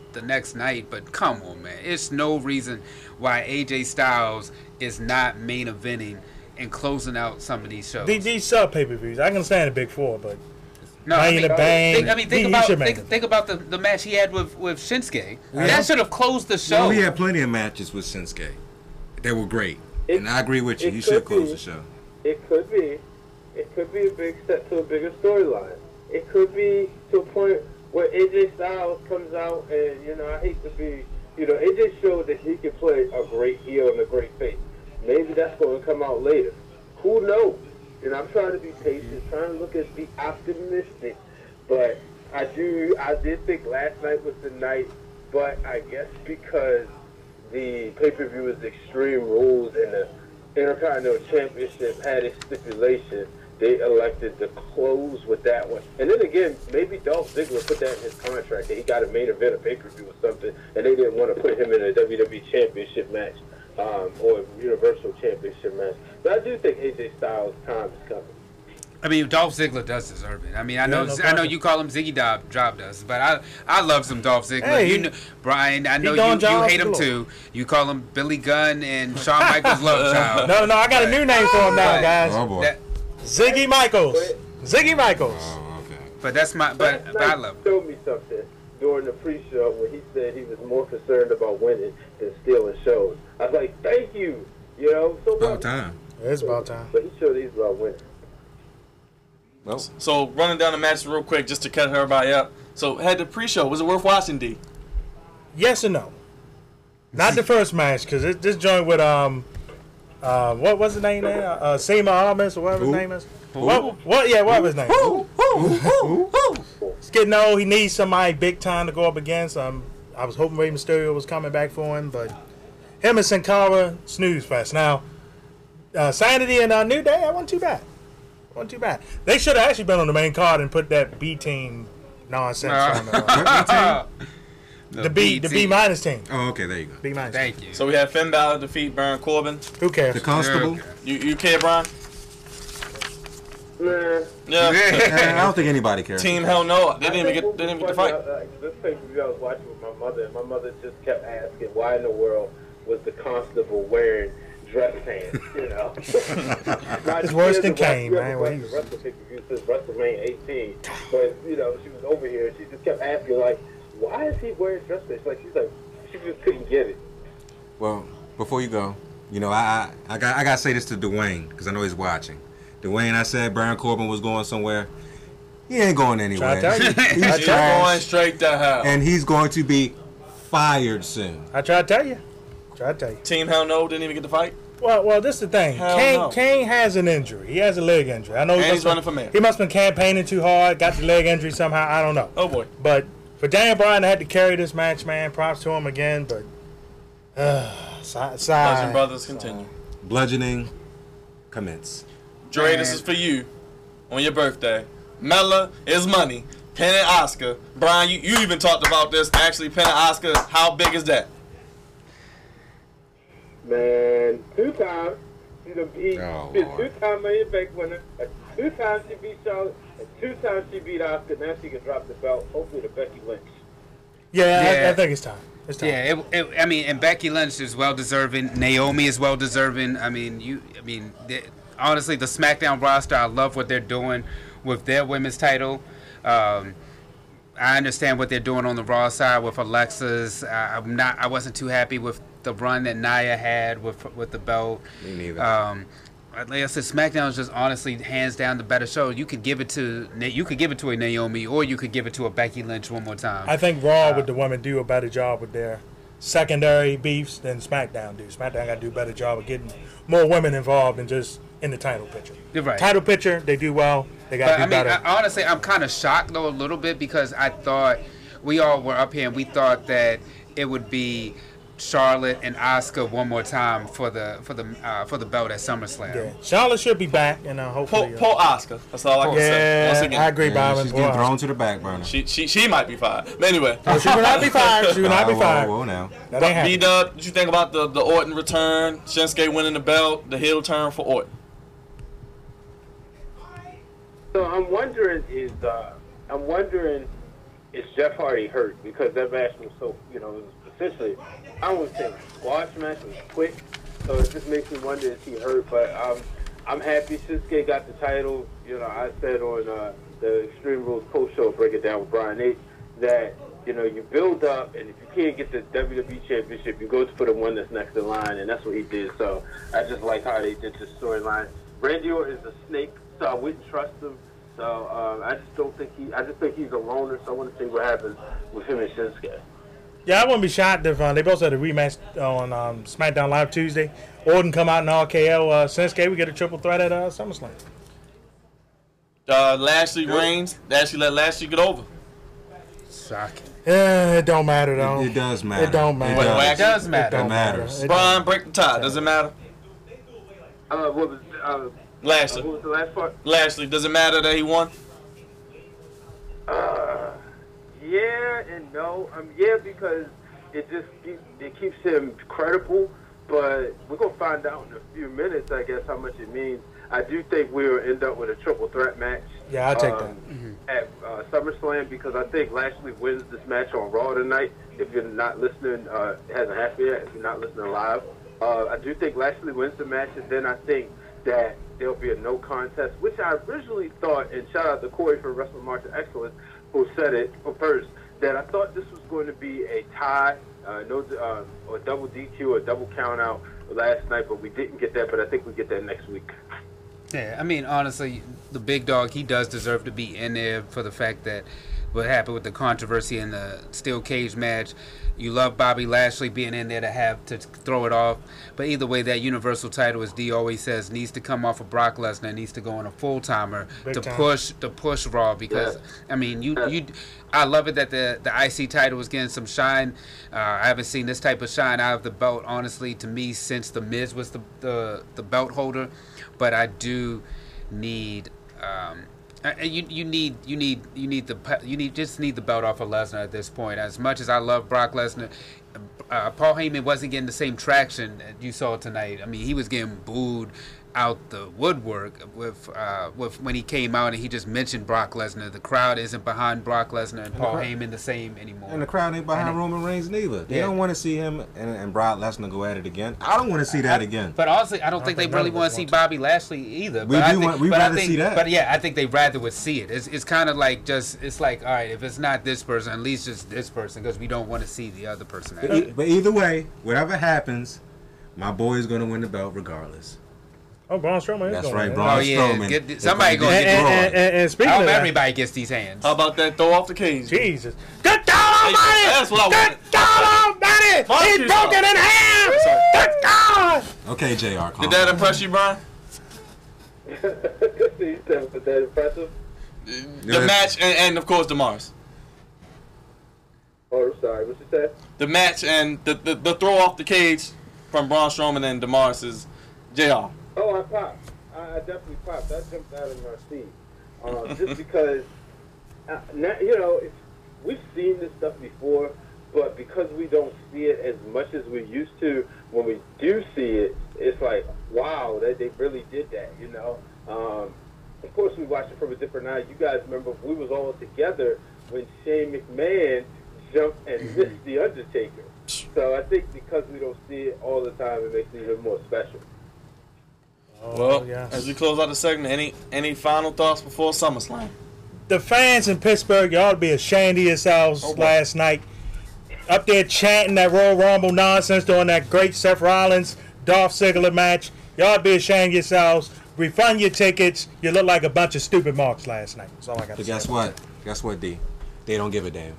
night, but come on, man. It's no reason why AJ Styles is not main eventing and closing out some of these shows. These sub pay-per-views, I can understand the big four, but no, think about the match he had with Shinsuke. Yeah. That should have closed the show. Well, he had plenty of matches with Shinsuke. They were great. And I agree with you. He should close the show. It could be. It could be a big step to a bigger storyline. It could be to a point where AJ Styles comes out and, I hate to be, AJ showed that he can play a great heel and a great face. Maybe that's going to come out later. Who knows? I'm trying to be patient, trying to look at be optimistic. But I did think last night was the night, but I guess because the pay-per-view was Extreme Rules and the Intercontinental Championship had a stipulation, they elected to close with that one. And then again, maybe Dolph Ziggler put that in his contract that he got a main event, a pay-per-view or something, and they didn't want to put him in a WWE Championship match or a Universal Championship match. But I do think AJ Styles' time is coming. I mean, Dolph Ziggler does deserve it. I mean, I know you call him Ziggy Job does, but I love some Dolph Ziggler. Hey, Brian, I know you hate him too. You call him Billy Gunn and Shawn Michaels' love child. No, I got a new name for him now, guys. Oh boy. Ziggy Michaels. Ziggy Michaels. Oh, okay. But that's my. But I love him. Showed me something during the pre-show when he said he was more concerned about winning than stealing shows. I was like, thank you. So About time. It's about time. But he showed he's about winning. Well, So running down the matches real quick just to cut everybody up. So had the pre-show. Was it worth watching, D? Yes and no. Not the first match, because this joint with what was his name there? Seema Almas or whatever his name is. What? Yeah, what was his name? It's getting old. He needs somebody big time to go up against. I was hoping Rey Mysterio was coming back for him, but Him and Sin Cara, snooze fest. Now, Sanity and New Day, that wasn't too bad. Wasn't too bad. They should have actually been on the main card and put that B team nonsense on the B minus team. Oh, okay, there you go. B minus. Thank you. So we have Finn Balor defeat Baron Corbin. Who cares? The Constable. You care, Brian? Nah. Yeah. I don't think anybody cares. Team Hell No. They didn't even get the fight. This pay-per-view I was watching with my mother, and my mother just kept asking, why in the world was the Constable wearing dress pants, you know? It's worse than Kane, man. The Wrestle pay-per-view says WrestleMania 18, but, you know, she was over here, and she just kept asking, like, why is he wearing dress pants? Like, she just couldn't get it. Well, before you go, you know, I gotta say this to Dwayne, because I know he's watching. Dwayne, I said Baron Corbin was going somewhere. He ain't going anywhere. Try to tell you. He's going straight to hell. And he's going to be fired soon. I try to tell you. Team Hell No didn't even get the fight. Well, this is the thing. Kane has an injury. He has a leg injury. I know he's running for mayor. He must have been campaigning too hard, got the leg injury somehow. I don't know. Oh, boy. But for Daniel Bryan to have to carry this match, man, props to him again. But, Bludgeon Brothers continue. Bludgeoning commence. Dre, this is for you on your birthday. Mella is money. Penn and Oscar. Brian, you even talked about this. Actually, Penn and Oscar, how big is that? Man, 2 times. She's a Oh, 2-time Money in the Bank winner. 2 times she beat Charlotte. And 2 times she beat Oscar. Now she can drop the belt. Hopefully to Becky Lynch. Yeah. I think it's time. Yeah, I mean, and Becky Lynch is well deserving. Naomi is well deserving. Honestly, the SmackDown roster, I love what they're doing with their women's title. I understand what they're doing on the Raw side with Alexa's. I wasn't too happy with the run that Nia had with the belt. Me neither. Like I said, SmackDown is just honestly hands down the better show. You could give it to a Naomi, or you could give it to a Becky Lynch one more time. I think Raw with the women do a better job with their secondary beefs than SmackDown do. SmackDown got to do a better job of getting more women involved than just in the title picture. You're right. Title picture, they do well. They got to do better. Honestly, I'm kind of shocked though a little bit because I thought we all were up here and we thought that it would be Charlotte and Asuka one more time for the belt at SummerSlam. Yeah. Charlotte should be back, and hopefully. Poor Asuka. That's all I can say. Once again, I agree, Byron. She's getting thrown to the back burner. She might be fired. But anyway. No, she will not be fired. She will not be fired. Whoa, now. That ain't happening. B-Dub, what you think about the Orton return, Shinsuke winning the belt, the heel turn for Orton? So I'm wondering is Jeff Hardy hurt, because that match was so, it was essentially, I don't want to say it was a squash match, it was quick, so it just makes me wonder is he hurt. But I'm happy Shinsuke got the title. I said on the Extreme Rules post show, Break It Down with Brian H, that you build up, and if you can't get the WWE Championship, you go for the one that's next in line, and that's what he did. So I just like how they did this storyline. Randy Orton is a snake, so I wouldn't trust him. So I just think he's a loner. So I want to see what happens with him and Shinsuke. Yeah, I wouldn't be shocked if they both had a rematch on SmackDown Live Tuesday. Orton come out in RKO. Shinsuke, we get a triple threat at SummerSlam. Lashley Reigns. Lashley let Lashley get over. Shocking. Yeah, it don't matter though. It does matter. It don't matter. It does matter. It It matters. Brian, break the tie. Does it matter? What was Lashley. what was the last part? Lashley. Does it matter that he won? Yeah and no. Yeah, because it keeps him credible. But we're gonna find out in a few minutes, I guess, how much it means. I do think we'll end up with a triple threat match. Yeah, I'll take that. At SummerSlam, because I think Lashley wins this match on Raw tonight. If you're not listening, it hasn't happened yet. If you're not listening live, I do think Lashley wins the match, and then I think that there'll be a no contest, which I originally thought, and shout out to Corey for Wrestling March of Excellence, who said it first, that I thought this was going to be a tie, or double DQ or double count out last night, but we didn't get that, but I think we get that next week. Yeah, I mean, honestly, the big dog, he does deserve to be in there for the fact that what happened with the controversy in the steel cage match. You love Bobby Lashley being in there to have to throw it off. But either way, that Universal title, as D always says, needs to come off of Brock Lesnar. Needs to go on a full timer to push Raw, because I mean I love it that the IC title is getting some shine. I haven't seen this type of shine out of the belt, honestly, to me, since the Miz was the belt holder. But I do need. You need the belt off of Lesnar at this point. As much as I love Brock Lesnar, Paul Heyman wasn't getting the same traction that you saw tonight. I mean, he was getting booed out the woodwork with when he came out and he just mentioned Brock Lesnar. The crowd isn't behind Brock Lesnar and Paul Heyman the same anymore. And the crowd ain't behind Roman Reigns neither. They don't want to see him and Brock Lesnar go at it again. I don't want to see that again. But also, I don't think they really want to see Bobby Lashley either. We'd rather see that. But yeah, I think they rather would see it. It's kind of like it's like, all right, if it's not this person, at least just this person, because we don't want to see the other person. But either way, whatever happens, my boy is going to win the belt regardless. Oh, Braun Strowman is That's going right, Braun Strowman. Somebody going to get and speaking I of hope that, everybody gets these hands. How about that throw off the cage? Jesus. Good God Almighty! That's what I wanted. Good God Almighty! Fuck He you, broke it in half! Good God! Okay, JR, calm Did that down. impress you, Brian? You said, was that impressive? The match and of course Demar's. Oh, I'm sorry. What you said? The match and the throw off the cage from Braun Strowman and Demar's is JR. Oh, I popped. I definitely popped. I jumped out of my seat. Just because, now, we've seen this stuff before, but because we don't see it as much as we used to, when we do see it, it's like, wow, they really did that, Of course, we watched it from a different eye. You guys remember we was all together when Shane McMahon jumped and missed The Undertaker. So I think because we don't see it all the time, it makes it even more special. Well, as we close out the segment, any final thoughts before SummerSlam? The fans in Pittsburgh, y'all ought to be ashamed of yourselves last night. Up there chanting that Royal Rumble nonsense during that great Seth Rollins, Dolph Ziggler match. Y'all ought to be ashamed of yourselves. Refund your tickets. You look like a bunch of stupid marks last night. That's all I got to say. Guess what? Guess what, D? They don't give a damn.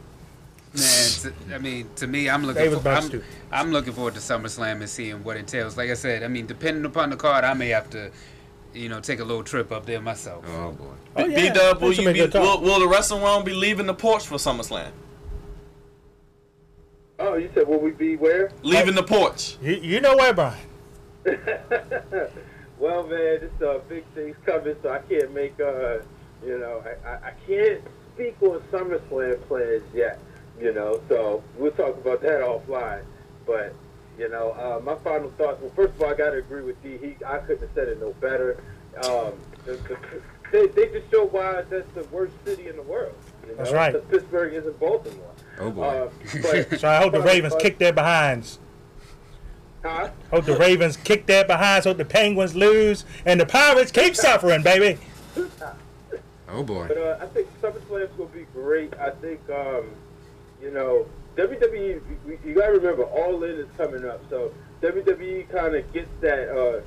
Man, to me, I'm looking forward to SummerSlam and seeing what it entails. Like I said, I mean, depending upon the card, I may have to, take a little trip up there myself. Oh boy. B-Dub, will the wrestling world be leaving the porch for SummerSlam? Oh, you said will we be where? Leaving the porch. You know where, Brian? Well, man, it's big things coming, so I can't make I can't speak on SummerSlam plans yet. So we'll talk about that offline. But, my final thoughts, well, first of all, I got to agree with D. I couldn't have said it no better. They just showed why that's the worst city in the world. That's right. Because Pittsburgh isn't Baltimore. Oh, boy. So I hope the Ravens kick their behinds. Huh? Hope the Ravens kick their behinds, hope the Penguins lose, and the Pirates keep suffering, baby. Oh, boy. But I think SummerSlam's going to be great. I think, WWE, you got to remember, All In is coming up. So WWE kind of gets that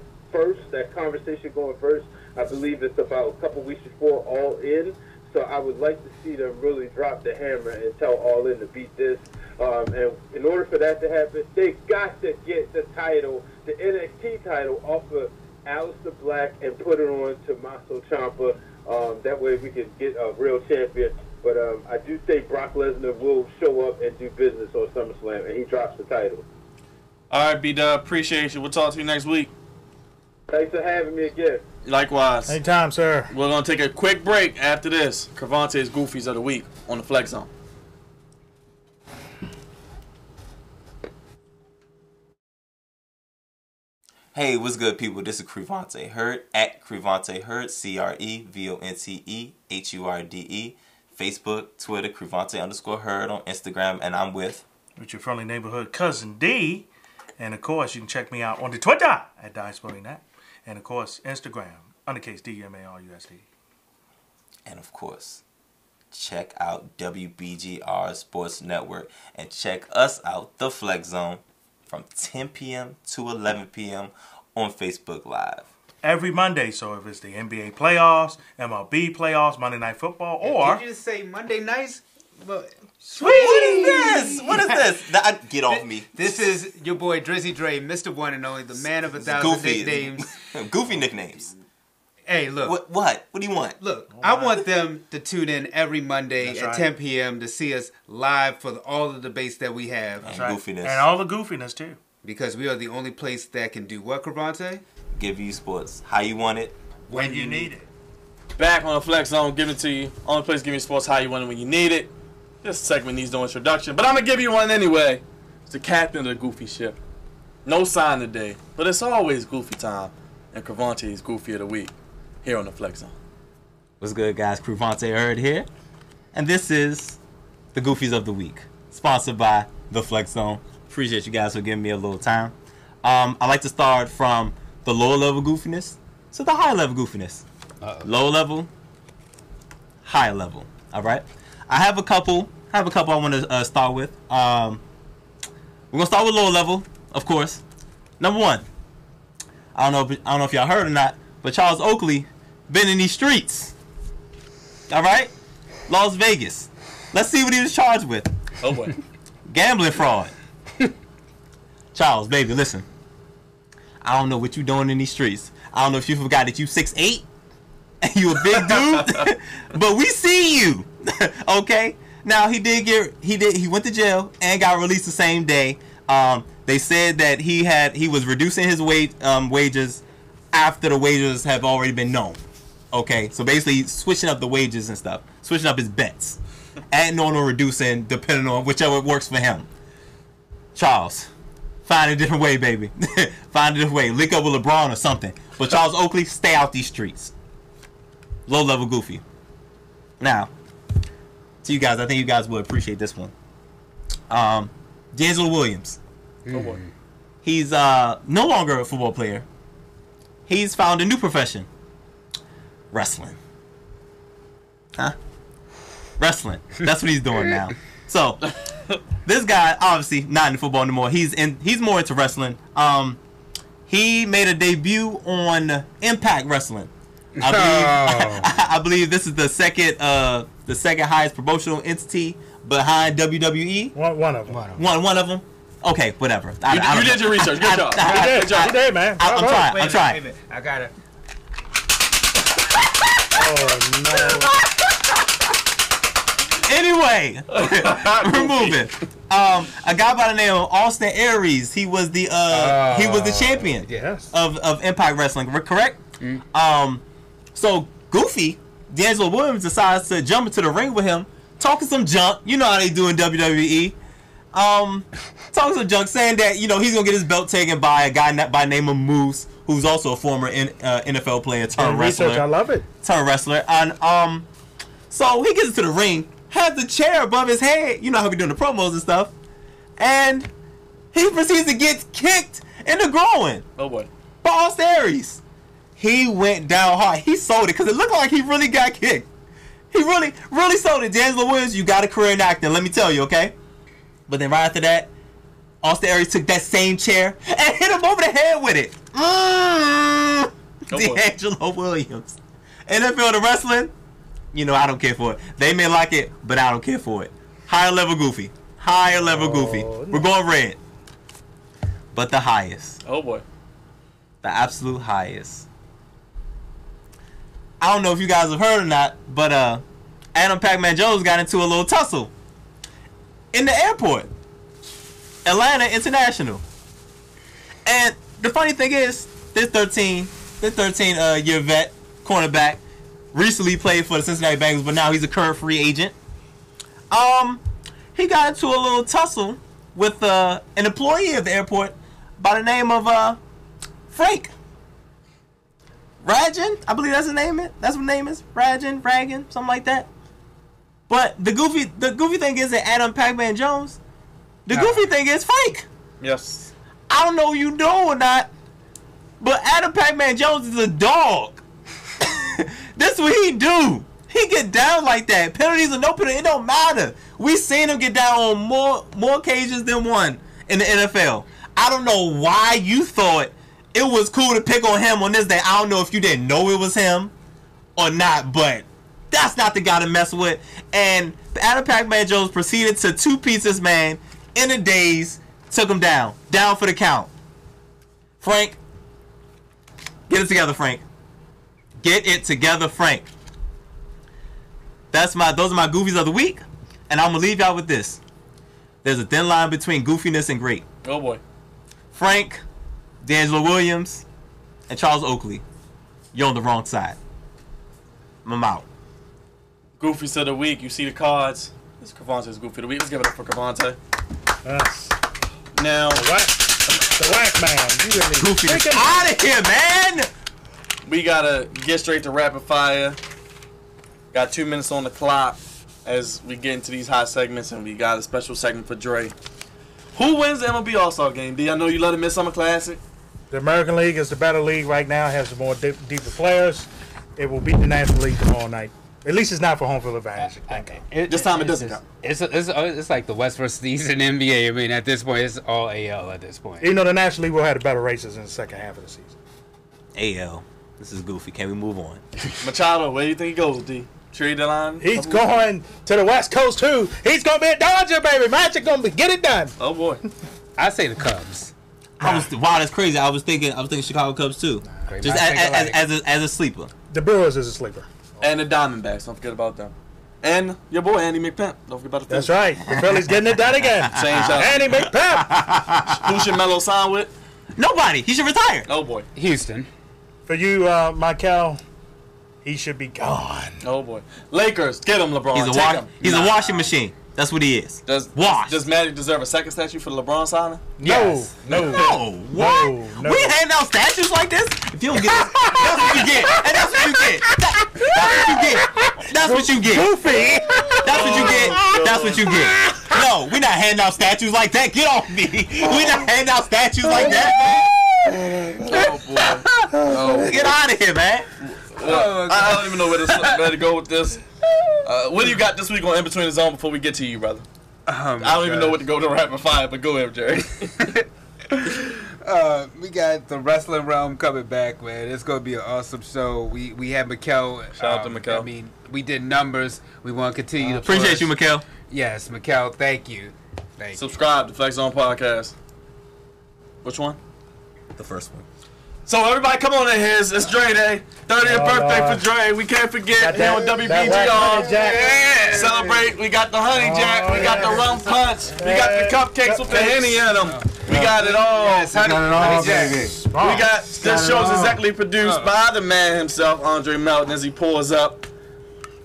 that conversation going first. I believe it's about a couple weeks before All In. So I would like to see them really drop the hammer and tell All In to beat this. And in order for that to happen, they've got to get the title, the NXT title, off of Aleister Black and put it on to Tommaso Ciampa. That way we can get a real champion. But I do think Brock Lesnar will show up and do business on SummerSlam, and he drops the title. All right, B-Dub, appreciate you. We'll talk to you next week. Thanks for having me again. Likewise. Anytime, sir. We're going to take a quick break after this. Crevonte's Goofies of the Week on the Flex Zone. Hey, what's good, people? This is Crevonte Hurd at Crevonte Hurd, CREVONTEHURDE. Facebook, Twitter, Crevonte_Hurd on Instagram, and I'm with your friendly neighborhood cousin D. And of course, you can check me out on the Twitter at DieSportingNet. And of course, Instagram, undercase DMARUSD. And of course, check out WBGR Sports Network and check us out, The Flex Zone, from 10 p.m. to 11 p.m. on Facebook Live. Every Monday, so if it's the NBA playoffs, MLB playoffs, Monday Night Football, or... Did you just say Monday nights? Look, What is this? What is this? Get off me. this is your boy Drizzy Dre, Mr. One and Only, the man of 1,000 Goofy nicknames. Goofy nicknames. Hey, look. What do you want? Look, I want them to tune in every Monday That's at right. 10 p.m. to see us live for all the debates that we have. And Right. goofiness. And all the goofiness, too. Because we are the only place that can do what, Crevonte? Give you sports how you want it. When you need it. Back on the Flex Zone, giving it to you. Only place giving you sports how you want it when you need it. This segment needs no introduction, but I'm going to give you one anyway. It's the captain of the goofy ship. No sign today, but it's always goofy time. And Crevonte's Goofy of the Week here on the Flex Zone. What's good, guys? Crevonte Hurd here. And this is the Goofies of the Week, sponsored by the Flex Zone. Appreciate you guys for giving me a little time. I like to start from the lower level goofiness to the high level goofiness. Low level, high level. All right. I have a couple I want to start with. We're gonna start with lower level, of course. Number one. I don't know if y'all heard or not, but Charles Oakley been in these streets. All right, Las Vegas. Let's see what he was charged with. Oh boy. Gambling fraud. Charles, baby, listen. I don't know what you doing in these streets. I don't know if you forgot that you 6'8" and you a big dude, but we see you. Okay. Now he went to jail and got released the same day. They said that he was reducing his wages after the wages have already been known. Okay, so basically switching up the wages and stuff, switching up his bets, adding on or reducing depending on whichever works for him. Charles, find a different way, baby. Find a different way. Link up with LeBron or something. But Charles Oakley, stay out these streets. Low level goofy. Now, to you guys, I think you guys would appreciate this one. D'Angelo Williams. Oh boy. He's no longer a football player. He's found a new profession. Wrestling. Huh? Wrestling. That's what he's doing now. So, this guy, obviously, not in football anymore. He's more into wrestling. He made a debut on Impact Wrestling. I believe this is the second highest promotional entity behind WWE. One of them. One of them. Okay, whatever. You did your research. Good job. You did, man. I'm trying. Wait a minute. I got it. Oh, no. Anyway, we're moving. A guy by the name of Austin Aries. He was the champion Yes. of Impact Wrestling. Correct? So Goofy, D'Angelo Williams decides to jump into the ring with him, talking some junk. You know how they do in WWE. Talking some junk, saying that he's gonna get his belt taken by a guy by the name of Moose, who's also a former NFL player turned wrestler. Research, I love it. Turned wrestler, and so he gets into the ring, has the chair above his head. You know how we doing the promos and stuff, and he proceeds to get kicked in the groin Oh boy. by Austin Aries. He went down hard. He sold it because it looked like he really got kicked. He really sold it. D'Angelo Williams, you got a career in acting. Let me tell you, okay? But then right after that, Austin Aries took that same chair and hit him over the head with it. Oh, boy. D'Angelo Williams. NFL to wrestling, I don't care for it. They may like it, but I don't care for it. Higher level goofy. No. We're going red. But the highest. Oh boy. The absolute highest. I don't know if you guys have heard or not, but Adam Pac-Man Jones got into a little tussle in the airport. Atlanta International. And the funny thing is, this 13-year vet, cornerback, recently played for the Cincinnati Bengals, but now he's a current free agent. He got into a little tussle with an employee of the airport by the name of Frank Rajan, I believe that's his name. That's what his name is. Ragan, something like that. But the goofy thing is that Adam Pac-Man Jones. The goofy thing is Frank. Yes. I don't know if you know or not, but Adam Pac-Man Jones is a dog. That's what he do. He get down like that. Penalties or no penalty, it don't matter. We seen him get down on more occasions than one in the NFL. I don't know why you thought it was cool to pick on him on this day. I don't know if you didn't know it was him or not, but That's not the guy to mess with. And Adam Pac-Man Jones proceeded to 2 pieces, man, in a daze. Took him down for the count. Frank, get it together, Frank. Get it together, Frank. Those are my goofies of the week, and I'm gonna leave y'all with this. There's a thin line between goofiness and great. Oh boy. Frank, D'Angelo Williams, and Charles Oakley, you're on the wrong side. I'm out. Goofies of the week. You see the cards. This is Crevonte's Goofy of the week. Let's give it up for Crevonte. Yes. Now, The whack man. You really Goofiness out of here, man. we gotta get straight to rapid fire. Got 2 minutes on the clock as we get into these hot segments, and we got a special segment for Dre. Who wins the MLB All-Star Game? D, I know you love the Midsummer Classic. The American League is the better league right now. Has the more deeper players. It will beat the National League tomorrow night. At least it's not for home field advantage. This time it doesn't count. It's like the West versus the East in the NBA. I mean, at this point, it's all AL at this point. You know, the National League will have the better races in the second half of the season. AL, this is goofy. Can we move on? Machado, where do you think he goes, D? Trade the line? He's going to the West Coast too. He's gonna be a Dodger, baby. Magic gonna get it done. Oh boy. I say the Cubs. Wow, that's crazy. I was thinking Chicago Cubs too. Just as a sleeper. The Brewers is a sleeper. And the Diamondbacks, don't forget about them. And your boy Andy McPimp, don't forget about the That's right. The Phillies getting it done again. Same shot. Andy McPimp. Who should Melo sign with? Nobody. He should retire. Oh boy. Houston. For you, Michael, he should be gone. Oh boy. Lakers, get him, LeBron. He's a washing machine. That's what he is. Does Magic deserve a second statue for the LeBron signing? Yes. No. What? No. We hand out statues like this? If you don't get this, that's what you get. And that's what you get. That's what you get. Goofy. That's what you get. That's what you get. No, we not handing out statues like that. Get off me. We not handing out statues like that, man. Oh boy. Oh. Get out of here, man. Well, I don't even know where to go with this. What do you got this week on In Between the Zone before we get to you, brother? I don't even know what to go to rapid fire, but go ahead, Jerry. We got the wrestling realm coming back, man. It's gonna be an awesome show. We had Mikkel. Shout out to Mikkel. I mean, we did numbers. We want to continue to Appreciate push. you, Mikkel. Yes, Mikkel. Thank you. Subscribe to Flex Zone Podcast. Which one? The first one. So everybody, come on in here. It's Dre Day, 30th birthday for Dre. We can't forget here on WBGR. Yeah. Celebrate. We got the honey jack. We got the rum punch. We got the cupcakes with the Henny in them. We got it all. Yes, honey jack. We got this show's exactly produced by the man himself, Andre Melton, as he pours up.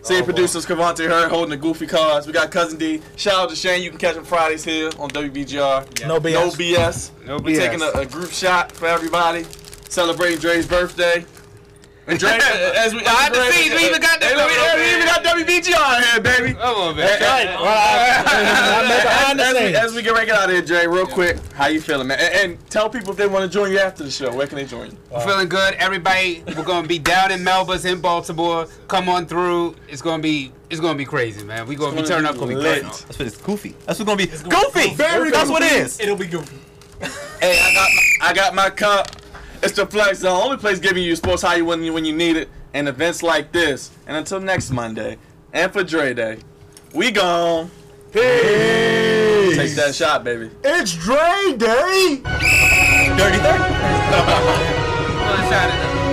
Senior producers Crevonte Hurd holding the goofy cards. We got Cousin D. Shout out to Shane. You can catch him Fridays here on WBGR. No BS. No BS. No We're BS. taking a group shot for everybody. Celebrating Dre's birthday. And Dre, as we Behind the scenes, we even got we even got WBGR here, baby. Come on, man. As we get right out of here, Dre, real quick, how you feeling, man? And tell people if they want to join you after the show. Where can they join you? We're feeling good. Everybody, we're gonna be down in Melbourne, in Baltimore. Come on through. It's gonna be crazy, man. We're gonna be turning up. Gonna be lit. great. That's what it's goofy. That's what's gonna be goofy. That's what it is. It'll be goofy. Hey, I got my cup. It's the Flex Zone, only place giving you sports how you when you need it, and events like this. And until next Monday, and for Dre Day, we gone. Peace. Take that shot, baby. It's Dre Day. Dirty 30. One shot at them.